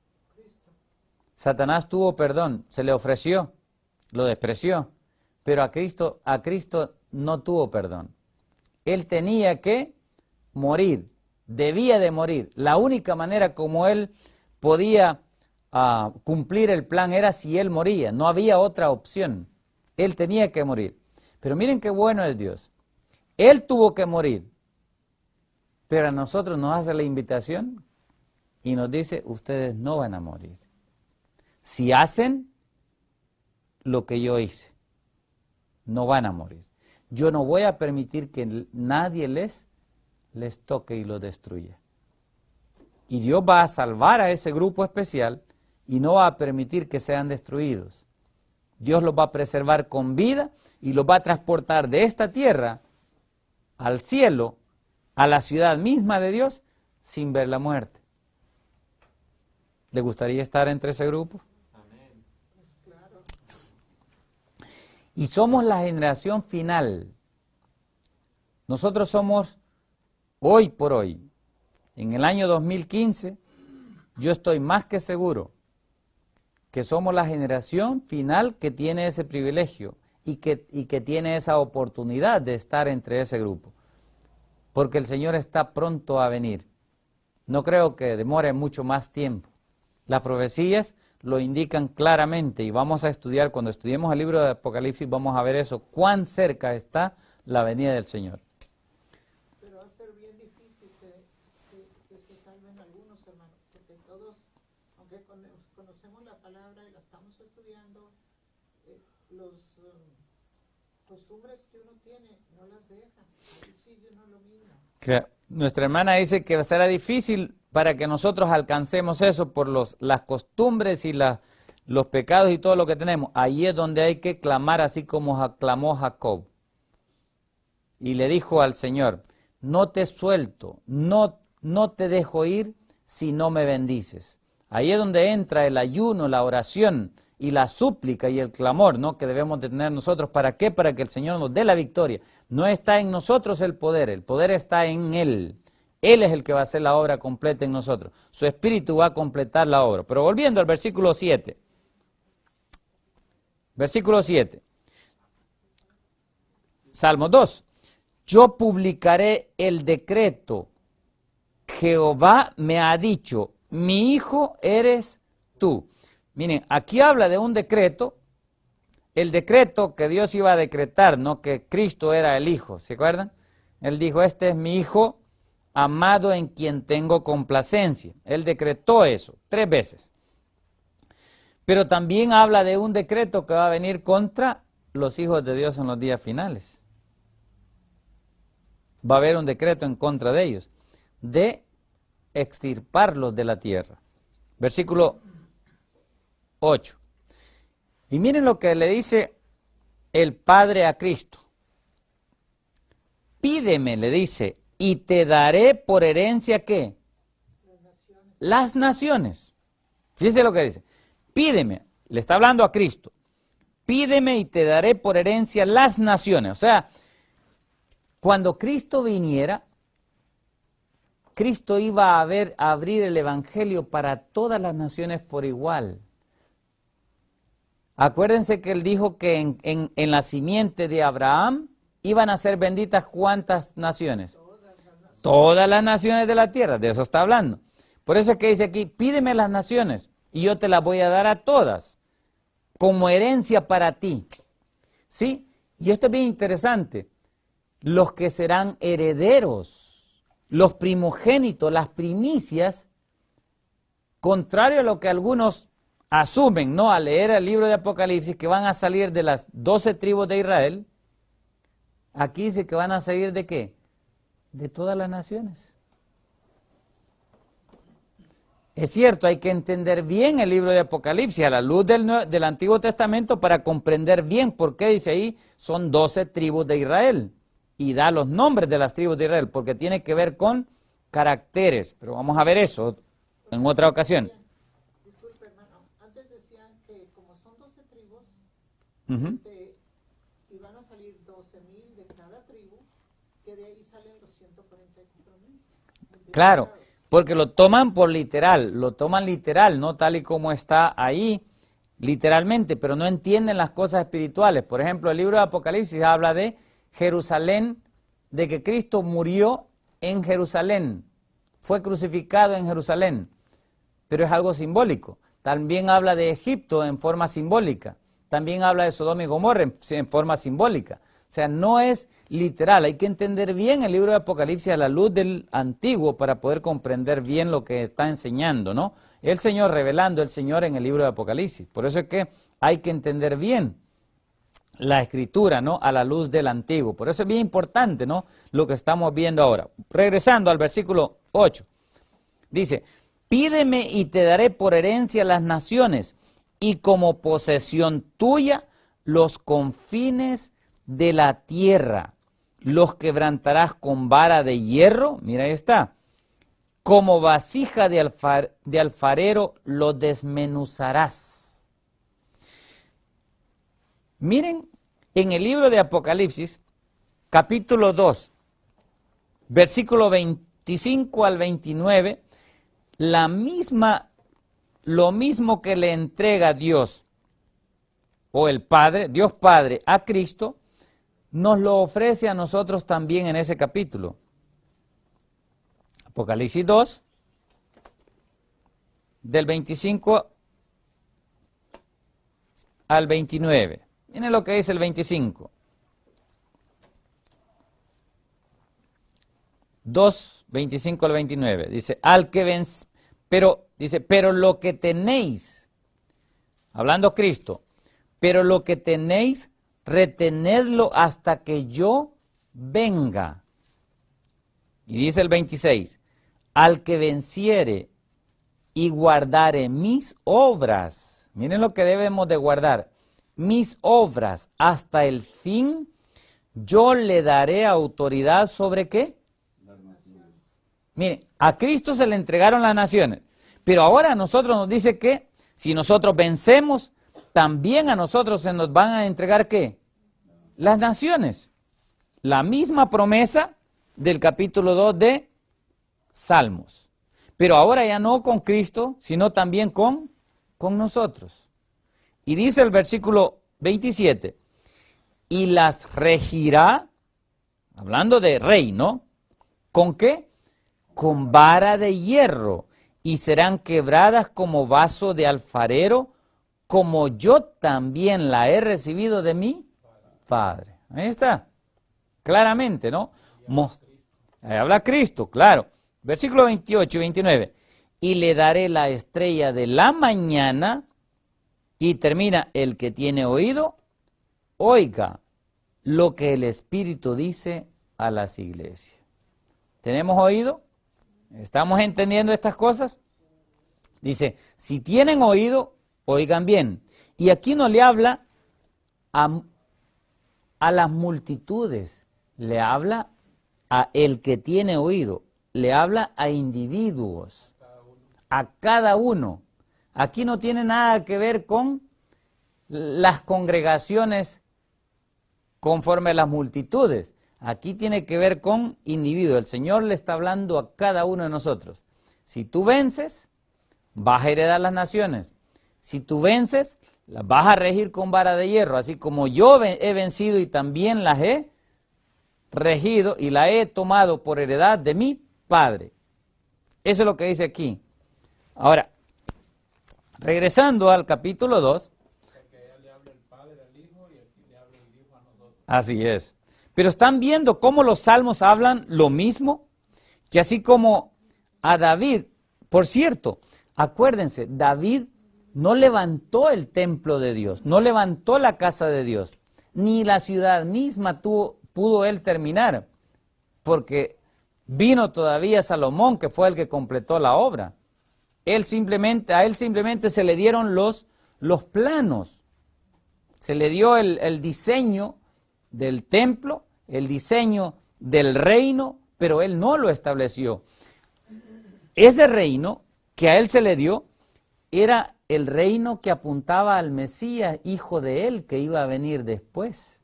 Satanás tuvo perdón, se le ofreció, lo despreció, pero a Cristo no tuvo perdón. Él tenía que morir, debía de morir. La única manera como él podía cumplir el plan era si él moría, no había otra opción. Él tenía que morir. Pero miren qué bueno es Dios. Él tuvo que morir. Pero a nosotros nos hace la invitación y nos dice, ustedes no van a morir. Si hacen lo que yo hice, no van a morir. Yo no voy a permitir que nadie les toque y los destruya. Y Dios va a salvar a ese grupo especial y no va a permitir que sean destruidos. Dios los va a preservar con vida y los va a transportar de esta tierra al cielo, a la ciudad misma de Dios, sin ver la muerte. ¿Le gustaría estar entre ese grupo? Amén. Pues claro. Y somos la generación final. Nosotros somos, hoy por hoy, en el año 2015, yo estoy más que seguro que somos la generación final que tiene ese privilegio y que tiene esa oportunidad de estar entre ese grupo. Porque el Señor está pronto a venir. No creo que demore mucho más tiempo. Las profecías lo indican claramente y vamos a estudiar, cuando estudiemos el libro de Apocalipsis, vamos a ver eso, cuán cerca está la venida del Señor. Pero va a ser bien difícil que se salven algunos, hermanos, porque todos, aunque conocemos la palabra y la estamos estudiando, los costumbres que uno tiene no las deja, ahí sigue uno lo mismo. Nuestra hermana dice que será difícil para que nosotros alcancemos eso por las costumbres y los pecados y todo lo que tenemos. Ahí es donde hay que clamar así como clamó Jacob. Y le dijo al Señor, no te suelto, no te dejo ir si no me bendices. Ahí es donde entra el ayuno, la oración y la súplica y el clamor, ¿no?, que debemos de tener nosotros. ¿Para qué? Para que el Señor nos dé la victoria. No está en nosotros el poder está en Él. Él es el que va a hacer la obra completa en nosotros. Su Espíritu va a completar la obra. Pero volviendo al versículo 7. Versículo 7. Salmo 2. Yo publicaré el decreto. Jehová me ha dicho, mi hijo eres tú. Miren, aquí habla de un decreto, el decreto que Dios iba a decretar, no que Cristo era el Hijo, ¿se acuerdan? Él dijo, este es mi Hijo amado en quien tengo complacencia. Él decretó eso 3 veces. Pero también habla de un decreto que va a venir contra los hijos de Dios en los días finales. Va a haber un decreto en contra de ellos, de extirparlos de la tierra. Versículo 8. Y miren lo que le dice el Padre a Cristo. Pídeme, le dice, y te daré por herencia, ¿qué? Las naciones. Fíjense lo que dice. Pídeme, le está hablando a Cristo. Pídeme y te daré por herencia las naciones. O sea, cuando Cristo viniera, Cristo iba a abrir el Evangelio para todas las naciones por igual. Acuérdense que Él dijo que en la simiente de Abraham iban a ser benditas ¿cuántas naciones? Todas las naciones de la tierra, de eso está hablando. Por eso es que dice aquí, pídeme las naciones y yo te las voy a dar a todas como herencia para ti. ¿Sí? Y esto es bien interesante. Los que serán herederos, los primogénitos, las primicias, contrario a lo que algunos asumen, ¿no?, al leer el libro de Apocalipsis, que van a salir de las 12 tribus de Israel, aquí dice que van a salir ¿de qué? De todas las naciones. Es cierto, hay que entender bien el libro de Apocalipsis a la luz del Antiguo Testamento para comprender bien por qué dice ahí son 12 tribus de Israel y da los nombres de las tribus de Israel, porque tiene que ver con caracteres, pero vamos a ver eso en otra ocasión. Disculpe, hermano, antes decían que como son 12 tribus, y van a salir 12,000 de cada tribu, que de ahí salen los 144,000. Claro, porque lo toman por literal, lo toman literal, no tal y como está ahí, literalmente, pero no entienden las cosas espirituales. Por ejemplo, el libro de Apocalipsis habla de Jerusalén, de que Cristo murió en Jerusalén, fue crucificado en Jerusalén, pero es algo simbólico. También habla de Egipto en forma simbólica, también habla de Sodoma y Gomorra en forma simbólica. sea, no es literal. Hay que entender bien el libro de Apocalipsis a la luz del Antiguo para poder comprender bien lo que está enseñando, ¿no? El Señor revelando el Señor en el libro de Apocalipsis. Por eso es que hay que entender bien la Escritura, ¿no? A la luz del Antiguo. Por eso es bien importante, ¿no? Lo que estamos viendo ahora. Regresando al versículo 8. Dice, pídeme y te daré por herencia las naciones y como posesión tuya los confines de la tierra. Los quebrantarás con vara de hierro, mira ahí está, como vasija de alfarero los desmenuzarás. Miren, en el libro de Apocalipsis, capítulo 2, versículo 25 al 29, lo mismo que le entrega Dios o el Padre, Dios Padre a Cristo, nos lo ofrece a nosotros también en ese capítulo. Apocalipsis 2, del 25 al 29. Miren lo que dice el 25. 2, 25 al 29. Dice, pero lo que tenéis, hablando Cristo, pero lo que tenéis, retenedlo hasta que yo venga. Y dice el 26, al que venciere y guardare mis obras, miren lo que debemos de guardar, mis obras hasta el fin, yo le daré autoridad sobre ¿qué? Las naciones. Miren, a Cristo se le entregaron las naciones, pero ahora a nosotros nos dice que si nosotros vencemos, también a nosotros se nos van a entregar ¿qué? Las naciones. La misma promesa del capítulo 2 de Salmos. Pero ahora ya no con Cristo, sino también con nosotros. Y dice el versículo 27, y las regirá, hablando de rey, ¿no? ¿Con qué? Con vara de hierro, y serán quebradas como vaso de alfarero, como yo también la he recibido de mi Padre. Ahí está, claramente, ¿no? Ahí habla Cristo, claro. Versículo 28 y 29. Y le daré la estrella de la mañana, y termina, el que tiene oído, oiga lo que el Espíritu dice a las iglesias. ¿Tenemos oído? ¿Estamos entendiendo estas cosas? Dice, si tienen oído, oigan bien. Y aquí no le habla a las multitudes, le habla a el que tiene oído, le habla a individuos, a cada uno. Aquí no tiene nada que ver con las congregaciones conforme a las multitudes. Aquí tiene que ver con individuos. El Señor le está hablando a cada uno de nosotros. Si tú vences, vas a heredar las naciones. Si tú vences, las vas a regir con vara de hierro, así como yo he vencido y también las he regido y la he tomado por heredad de mi Padre. Eso es lo que dice aquí. Ahora, regresando al capítulo 2. Así es. Pero están viendo cómo los salmos hablan lo mismo, que así como a David, por cierto, acuérdense, David no levantó el templo de Dios, no levantó la casa de Dios, ni la ciudad misma pudo él terminar, porque vino todavía Salomón, que fue el que completó la obra. A él simplemente se le dieron los planos, se le dio el diseño del templo, el diseño del reino, pero él no lo estableció. Ese reino que a él se le dio era el reino que apuntaba al Mesías, hijo de él, que iba a venir después.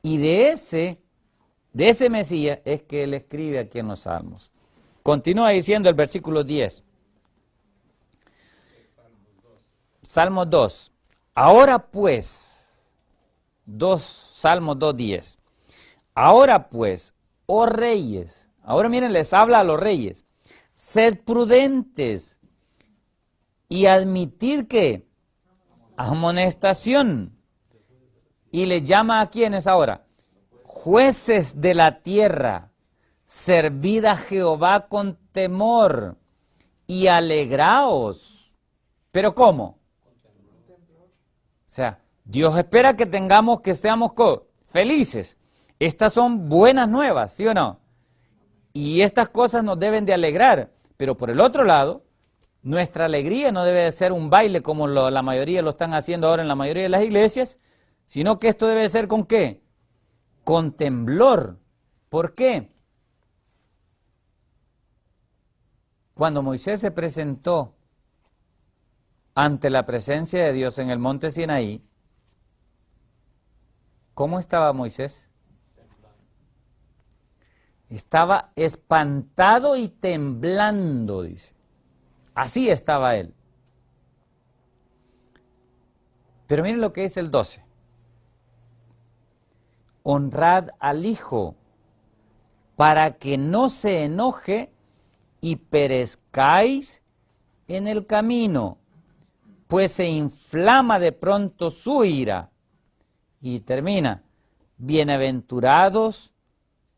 Y de ese Mesías es que él escribe aquí en los Salmos. Continúa diciendo el versículo 10. Salmos 2. Ahora pues, Salmos 2:10. Ahora pues, oh reyes, ahora miren, les habla a los reyes, sed prudentes y admitid que amonestación. Y les llama a quienes ahora, jueces de la tierra, servid a Jehová con temor y alegraos. ¿Pero cómo? O sea, Dios espera que seamos felices. Estas son buenas nuevas, ¿sí o no? Y estas cosas nos deben de alegrar. Pero por el otro lado, nuestra alegría no debe de ser un baile como la mayoría lo están haciendo ahora en la mayoría de las iglesias, sino que esto debe ser ¿con qué? Con temblor. ¿Por qué? Cuando Moisés se presentó ante la presencia de Dios en el monte Sinaí, ¿cómo estaba Moisés? Estaba espantado y temblando, dice. Así estaba él. Pero miren lo que dice el 12. Honrad al Hijo, para que no se enoje y perezcáis en el camino, pues se inflama de pronto su ira. Y termina, bienaventurados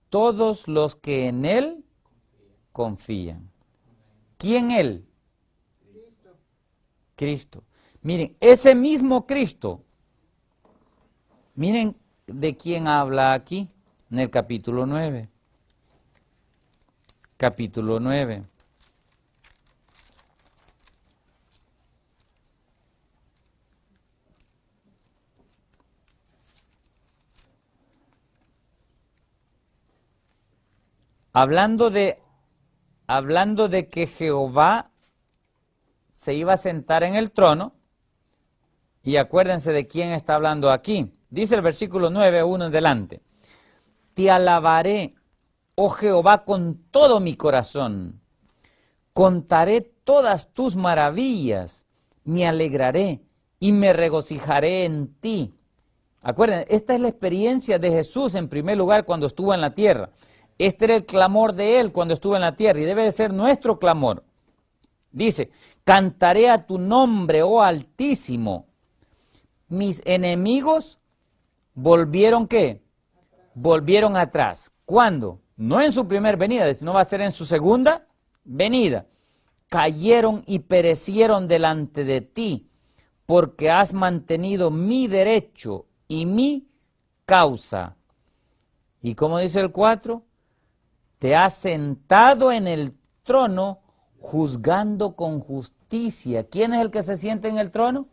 todos los que en Él confían. ¿Quién Él? Cristo. Miren, ese mismo Cristo, miren de quién habla aquí, en el capítulo 9. Capítulo 9. Hablando de que Jehová se iba a sentar en el trono, y acuérdense de quién está hablando aquí. Dice el versículo 9, 1 en delante. Te alabaré, oh Jehová, con todo mi corazón. Contaré todas tus maravillas, me alegraré y me regocijaré en ti. Acuérdense, esta es la experiencia de Jesús en primer lugar cuando estuvo en la tierra. Este era el clamor de Él cuando estuvo en la tierra y debe de ser nuestro clamor. Dice, cantaré a tu nombre, oh Altísimo. Mis enemigos volvieron, ¿qué? Volvieron atrás. ¿Cuándo? No en su primer venida, sino va a ser en su segunda venida. Cayeron y perecieron delante de ti, porque has mantenido mi derecho y mi causa. Y como dice el 4, te has sentado en el trono juzgando con justicia. ¿Quién es el que se siente en el trono?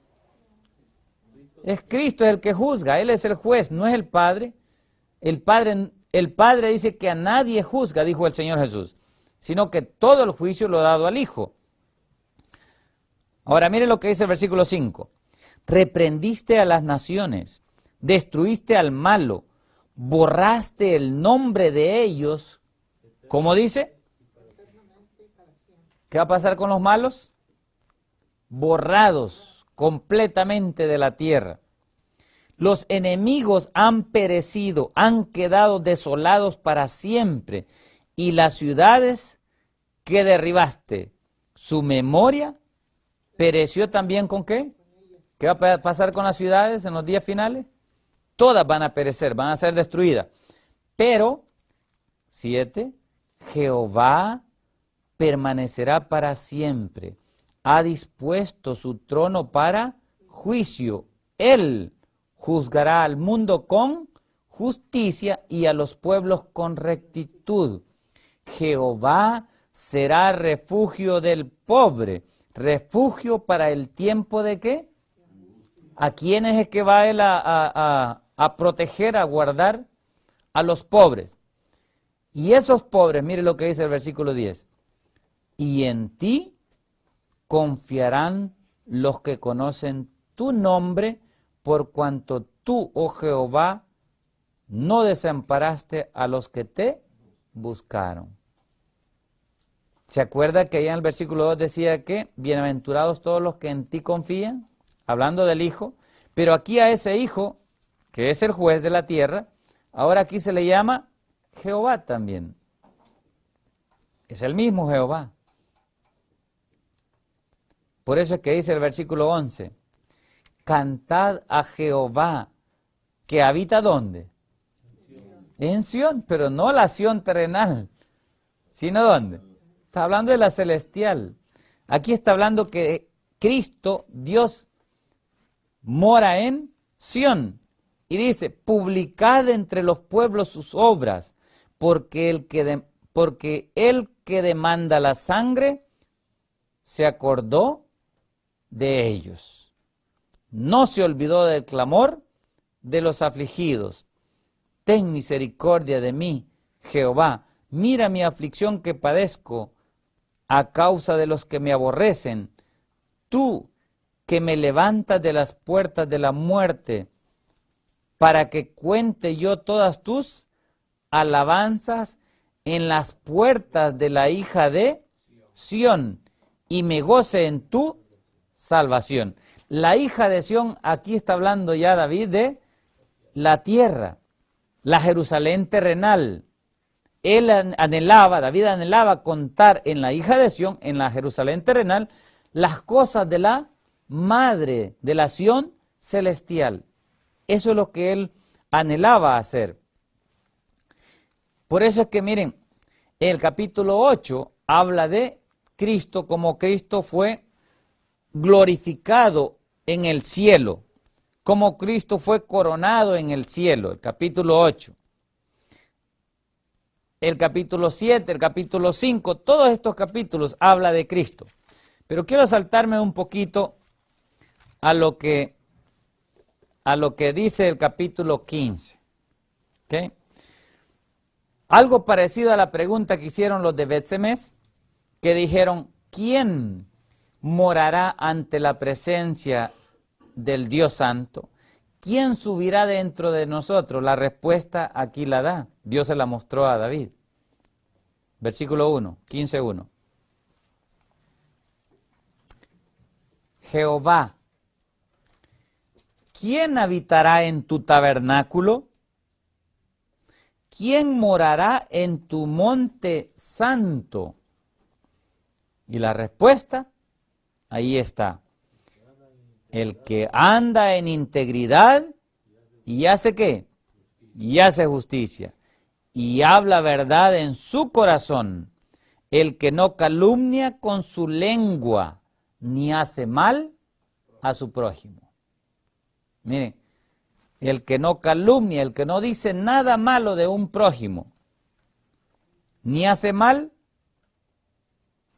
Es Cristo, es el que juzga, Él es el juez, no es el Padre. El Padre dice que a nadie juzga, dijo el Señor Jesús, sino que todo el juicio lo ha dado al Hijo. Ahora miren lo que dice el versículo 5. Reprendiste a las naciones, destruiste al malo, borraste el nombre de ellos. ¿Cómo dice? ¿Qué va a pasar con los malos? Borrados completamente de la tierra. Los enemigos han perecido, han quedado desolados para siempre. Y las ciudades que derribaste, su memoria pereció también ¿con qué? ¿Qué va a pasar con las ciudades en los días finales? Todas van a perecer, van a ser destruidas. Pero, 7, Jehová permanecerá para siempre. Ha dispuesto su trono para juicio. Él juzgará al mundo con justicia y a los pueblos con rectitud. Jehová será refugio del pobre, refugio para el tiempo de ¿qué? ¿A quiénes es que va él a proteger, a guardar? A los pobres. Y esos pobres, mire lo que dice el versículo 10. Y en ti confiarán los que conocen tu nombre, por cuanto tú, oh Jehová, no desamparaste a los que te buscaron. ¿Se acuerda que allá en el versículo 2 decía que bienaventurados todos los que en ti confían? Hablando del Hijo. Pero aquí a ese Hijo, que es el juez de la tierra, ahora aquí se le llama Jehová también. Es el mismo Jehová. Por eso es que dice el versículo 11, cantad a Jehová, que habita ¿dónde? En Sión, pero no la Sión terrenal, sino ¿dónde? Está hablando de la celestial. Aquí está hablando que Cristo, Dios, mora en Sión. Y dice, publicad entre los pueblos sus obras, porque el que demanda la sangre se acordó de ellos. No se olvidó del clamor de los afligidos. Ten misericordia de mí, Jehová. Mira mi aflicción que padezco a causa de los que me aborrecen. Tú que me levantas de las puertas de la muerte, para que cuente yo todas tus alabanzas en las puertas de la hija de Sión, y me goce en tu salvación. La hija de Sión, aquí está hablando ya David de la tierra, la Jerusalén terrenal. David anhelaba contar en la hija de Sión, en la Jerusalén terrenal, las cosas de la madre de la Sión celestial. Eso es lo que él anhelaba hacer. Por eso es que miren, el capítulo 8 habla de Cristo, como Cristo fue glorificado en el cielo, como Cristo fue coronado en el cielo, el capítulo 8. El capítulo 7, el capítulo 5, todos estos capítulos habla de Cristo. Pero quiero saltarme un poquito a lo que dice el capítulo 15. ¿Okay? Algo parecido a la pregunta que hicieron los de Bet-Semes, que dijeron, ¿quién morará ante la presencia del Dios Santo? ¿Quién subirá dentro de nosotros? La respuesta aquí la da. Dios se la mostró a David. Versículo 1, 15:1. Jehová, ¿quién habitará en tu tabernáculo? ¿Quién morará en tu monte santo? Y la respuesta, ahí está. El que anda en integridad y hace ¿qué? Y hace justicia. Y habla verdad en su corazón. El que no calumnia con su lengua, ni hace mal a su prójimo. Miren, el que no calumnia, el que no dice nada malo de un prójimo, ni hace mal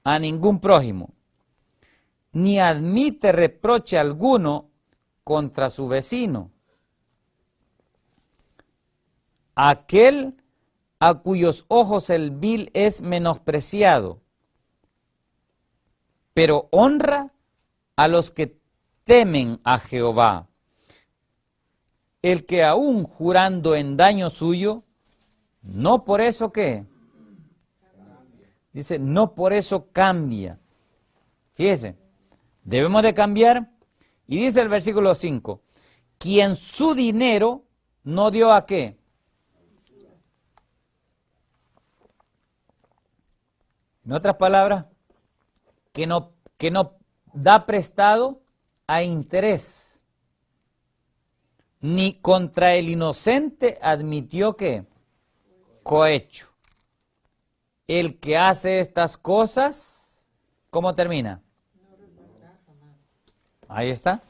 a ningún prójimo, ni admite reproche alguno contra su vecino. Aquel a cuyos ojos el vil es menospreciado, pero honra a los que temen a Jehová. El que aún jurando en daño suyo, no por eso ¿qué? Dice, no por eso cambia. Fíjese, debemos de cambiar. Y dice el versículo 5, quien su dinero no dio a ¿qué? En otras palabras, que no da prestado a interés, ni contra el inocente admitió que cohecho. El que hace estas cosas, ¿cómo termina? Ahí está.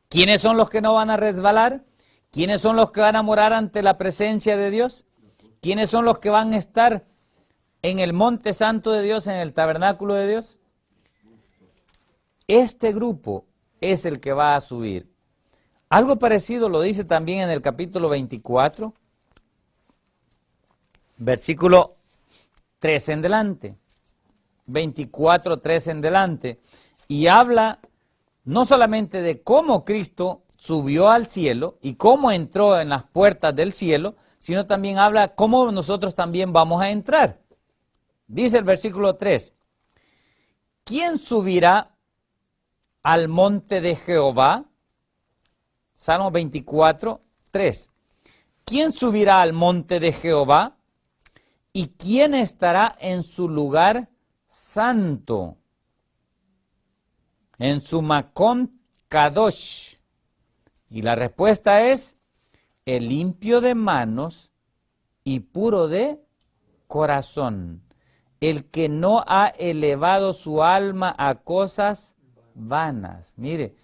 ¿Quiénes son los que no van a resbalar? ¿Quiénes son los que van a morar ante la presencia de Dios? ¿Quiénes son los que van a estar en el monte santo de Dios, en el tabernáculo de Dios? Este grupo es el que va a subir. Algo parecido lo dice también en el capítulo 24, versículo 3 en delante. 24, 3 en delante. Y habla no solamente de cómo Cristo subió al cielo y cómo entró en las puertas del cielo, sino también habla cómo nosotros también vamos a entrar. Dice el versículo 3, ¿quién subirá al monte de Jehová? Salmo 24, 3. ¿Quién subirá al monte de Jehová? ¿Y quién estará en su lugar santo? En su Macón Kadosh. Y la respuesta es, el limpio de manos y puro de corazón, el que no ha elevado su alma a cosas vanas. Mire,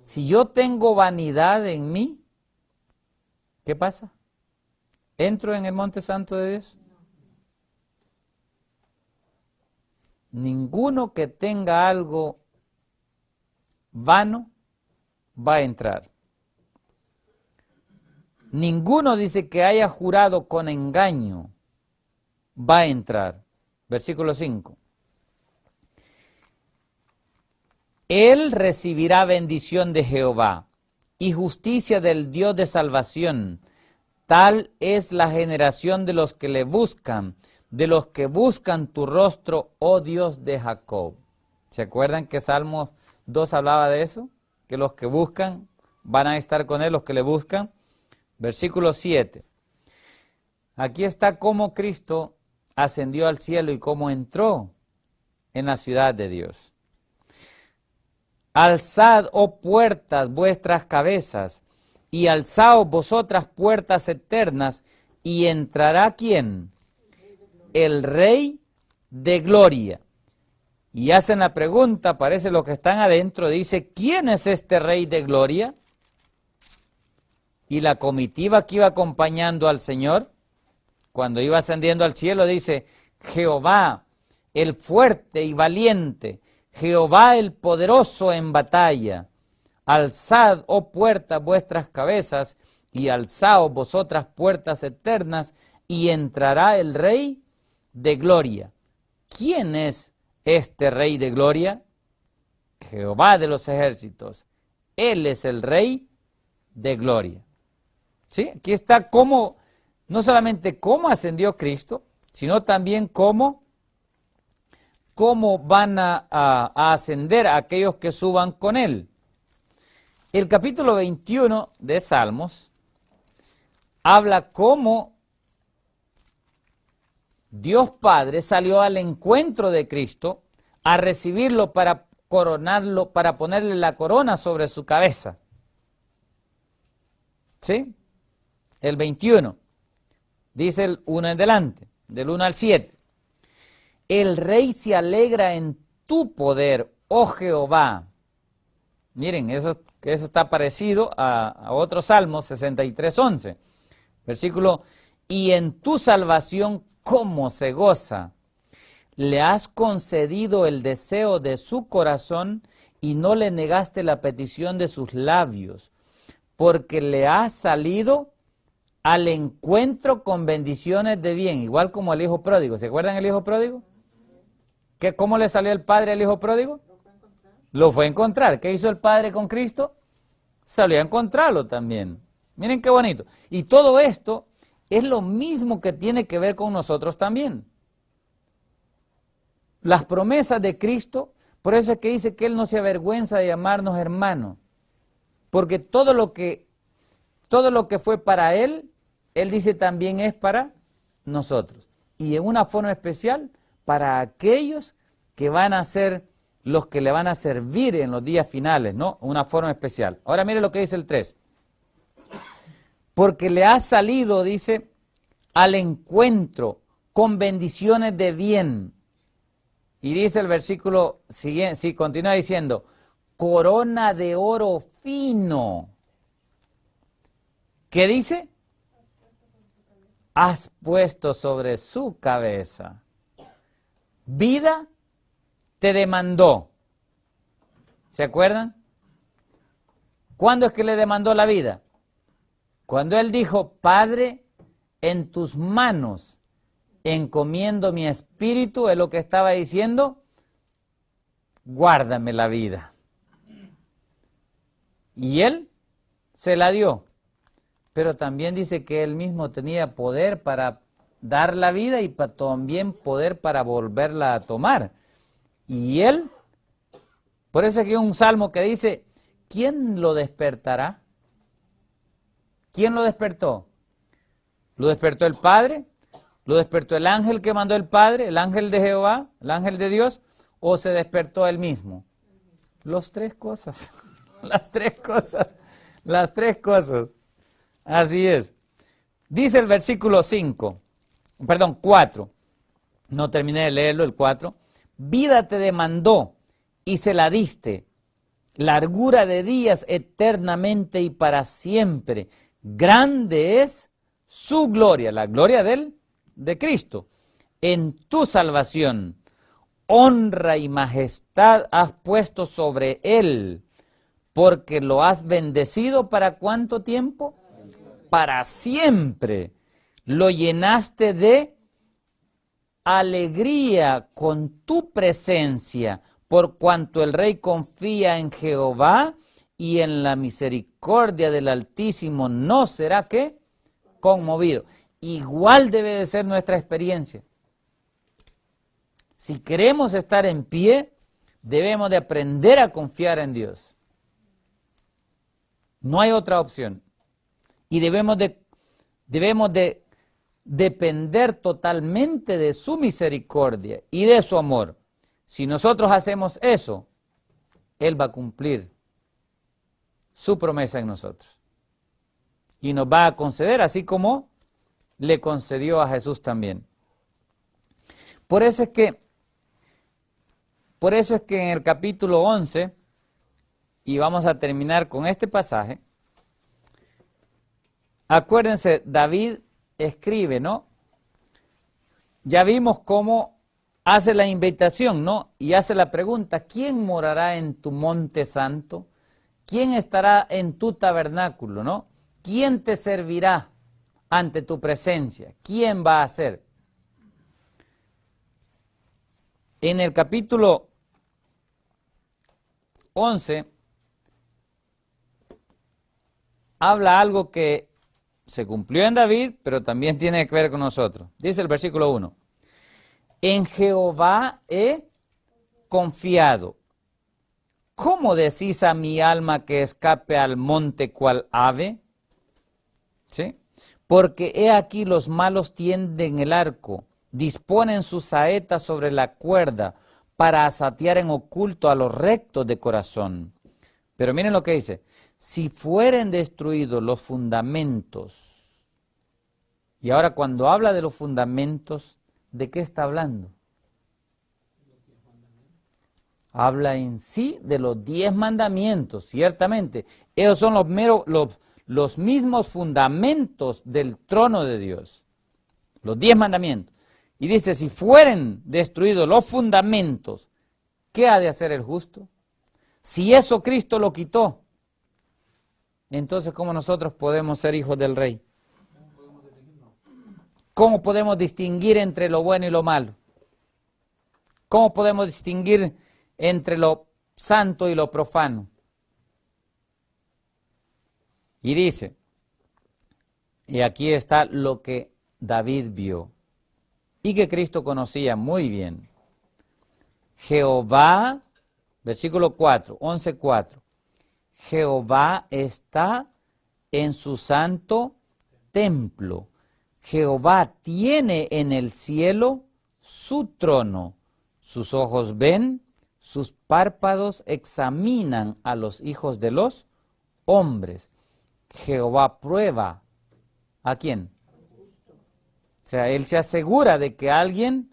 si yo tengo vanidad en mí, ¿qué pasa? ¿Entro en el monte santo de Dios? Ninguno que tenga algo vano va a entrar. Ninguno, dice, que haya jurado con engaño va a entrar. Versículo 5. Él recibirá bendición de Jehová y justicia del Dios de salvación. Tal es la generación de los que le buscan, de los que buscan tu rostro, oh Dios de Jacob. ¿Se acuerdan que Salmos 2 hablaba de eso? Que los que buscan van a estar con él, los que le buscan. Versículo 7. Aquí está cómo Cristo ascendió al cielo y cómo entró en la ciudad de Dios. Alzad, oh puertas, vuestras cabezas, y alzaos vosotras puertas eternas, y entrará ¿quién? El Rey de gloria. Y hacen la pregunta, parece los que están adentro, dice, ¿quién es este Rey de gloria? Y la comitiva que iba acompañando al Señor, cuando iba ascendiendo al cielo, dice, Jehová, el fuerte y valiente, Jehová el poderoso en batalla. Alzad, oh puertas, vuestras cabezas, y alzaos vosotras puertas eternas, y entrará el Rey de gloria. ¿Quién es este Rey de gloria? Jehová de los ejércitos. Él es el Rey de gloria. ¿Sí? Aquí está cómo, no solamente cómo ascendió Cristo, sino también cómo van a ascender a aquellos que suban con Él. El capítulo 21 de Salmos habla cómo Dios Padre salió al encuentro de Cristo a recibirlo para coronarlo, para ponerle la corona sobre su cabeza. ¿Sí? El 21, dice el 1 en delante, del 1 al 7. El rey se alegra en tu poder, oh Jehová. Miren, eso está parecido a otro Salmo 63:11. Versículo, y en tu salvación, ¿cómo se goza? Le has concedido el deseo de su corazón y no le negaste la petición de sus labios, porque le has salido al encuentro con bendiciones de bien, igual como el hijo pródigo. ¿Se acuerdan el hijo pródigo? ¿Cómo le salió el padre al hijo pródigo? Lo fue a encontrar. ¿Qué hizo el padre con Cristo? Salió a encontrarlo también. Miren qué bonito. Y todo esto es lo mismo que tiene que ver con nosotros también. Las promesas de Cristo, por eso es que dice que Él no se avergüenza de llamarnos hermanos, porque todo lo que fue para Él, Él dice también es para nosotros. Y en una forma especial para aquellos que van a ser los que le van a servir en los días finales, ¿no? Una forma especial. Ahora mire lo que dice el 3. Porque le ha salido, dice, al encuentro con bendiciones de bien. Y dice el versículo siguiente, sí, continúa diciendo, corona de oro fino. ¿Qué dice? Has puesto sobre su cabeza. Vida te demandó. ¿Se acuerdan? ¿Cuándo es que le demandó la vida? Cuando él dijo, Padre, en tus manos encomiendo mi espíritu, es lo que estaba diciendo, guárdame la vida. Y él se la dio, pero también dice que él mismo tenía poder para dar la vida y también poder para volverla a tomar. Y él, por eso aquí hay un salmo que dice, ¿quién lo despertará? ¿Quién lo despertó? ¿Lo despertó el Padre? ¿Lo despertó el ángel que mandó el Padre, el ángel de Jehová, el ángel de Dios? ¿O se despertó él mismo? Las tres cosas. Las tres cosas. Las tres cosas. Así es. Dice el versículo 4. No terminé de leerlo, el 4. Vida te demandó y se la diste. Largura de días eternamente y para siempre. Grande es su gloria, la gloria de Cristo, en tu salvación. Honra y majestad has puesto sobre él, porque lo has bendecido ¿para cuánto tiempo? Para siempre. Lo llenaste de alegría con tu presencia, por cuanto el rey confía en Jehová y en la misericordia del Altísimo no será ¿qué? Conmovido. Igual debe de ser nuestra experiencia. Si queremos estar en pie, debemos de aprender a confiar en Dios. No hay otra opción. Y debemos de depender totalmente de su misericordia y de su amor. Si nosotros hacemos eso, Él va a cumplir su promesa en nosotros. Y nos va a conceder, así como le concedió a Jesús también. Por eso es que en el capítulo 11, y vamos a terminar con este pasaje, acuérdense, David escribe, ¿no? Ya vimos cómo hace la invitación, ¿no? Y hace la pregunta, ¿quién morará en tu monte santo? ¿Quién estará en tu tabernáculo, no? ¿Quién te servirá ante tu presencia? ¿Quién va a ser? En el capítulo 11 habla algo que se cumplió en David, pero también tiene que ver con nosotros. Dice el versículo 1. En Jehová he confiado. ¿Cómo decís a mi alma que escape al monte cual ave? ¿Sí? Porque he aquí los malos tienden el arco, disponen sus saetas sobre la cuerda para asatear en oculto a los rectos de corazón. Pero miren lo que dice. Si fueren destruidos los fundamentos, y ahora cuando habla de los fundamentos, ¿de qué está hablando? Habla en sí de los 10 mandamientos, ciertamente. Ellos son los mismos fundamentos del trono de Dios. Los 10 mandamientos. Y dice, si fueren destruidos los fundamentos, ¿qué ha de hacer el justo? Si eso Cristo lo quitó, entonces ¿cómo nosotros podemos ser hijos del Rey? ¿Cómo podemos distinguir entre lo bueno y lo malo? ¿Cómo podemos distinguir entre lo santo y lo profano? Y dice, y aquí está lo que David vio y que Cristo conocía muy bien. Jehová, versículo 4, 11:4. Jehová está en su santo templo. Jehová tiene en el cielo su trono. Sus ojos ven, sus párpados examinan a los hijos de los hombres. Jehová prueba. ¿A quién? O sea, Él se asegura de que alguien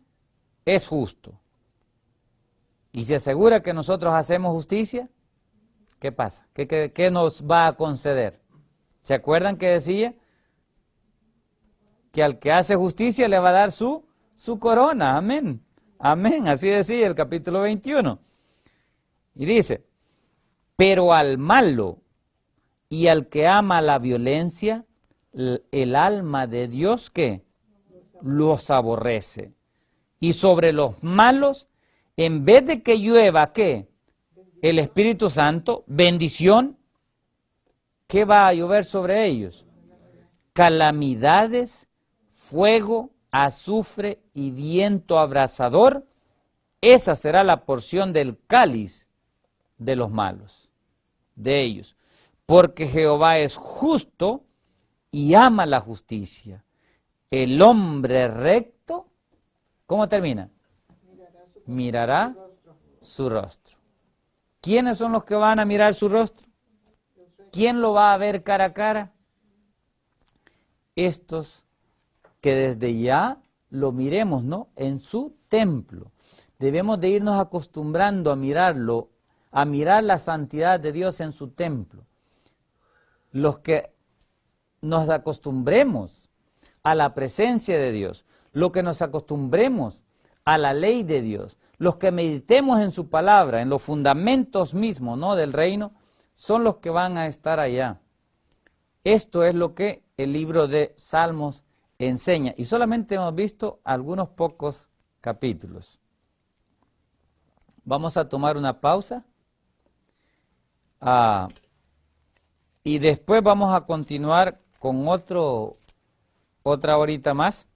es justo. Y se asegura que nosotros hacemos justicia. ¿Qué pasa? ¿Qué nos va a conceder? ¿Se acuerdan que decía? Que al que hace justicia le va a dar su corona. Amén. Amén. Así decía el capítulo 21. Y dice, pero al malo y al que ama la violencia, el alma de Dios, ¿qué? Los aborrece. Y sobre los malos, en vez de que llueva, ¿qué? El Espíritu Santo, bendición. ¿Qué va a llover sobre ellos? Calamidades, fuego, azufre y viento abrasador. Esa será la porción del cáliz de los malos, de ellos. Porque Jehová es justo y ama la justicia. El hombre recto, ¿cómo termina? Mirará su rostro. ¿Quiénes son los que van a mirar su rostro? ¿Quién lo va a ver cara a cara? estos que desde ya lo miremos, ¿no?, en su templo. Debemos de irnos acostumbrando a mirarlo, a mirar la santidad de Dios en su templo. Los que nos acostumbremos a la presencia de Dios, los que nos acostumbremos a la ley de Dios, los que meditemos en su palabra, en los fundamentos mismos, ¿no?, del reino, son los que van a estar allá. Esto es lo que el libro de Salmos enseña. Y solamente hemos visto algunos pocos capítulos. Vamos a tomar una pausa. Y después vamos a continuar con otra horita más.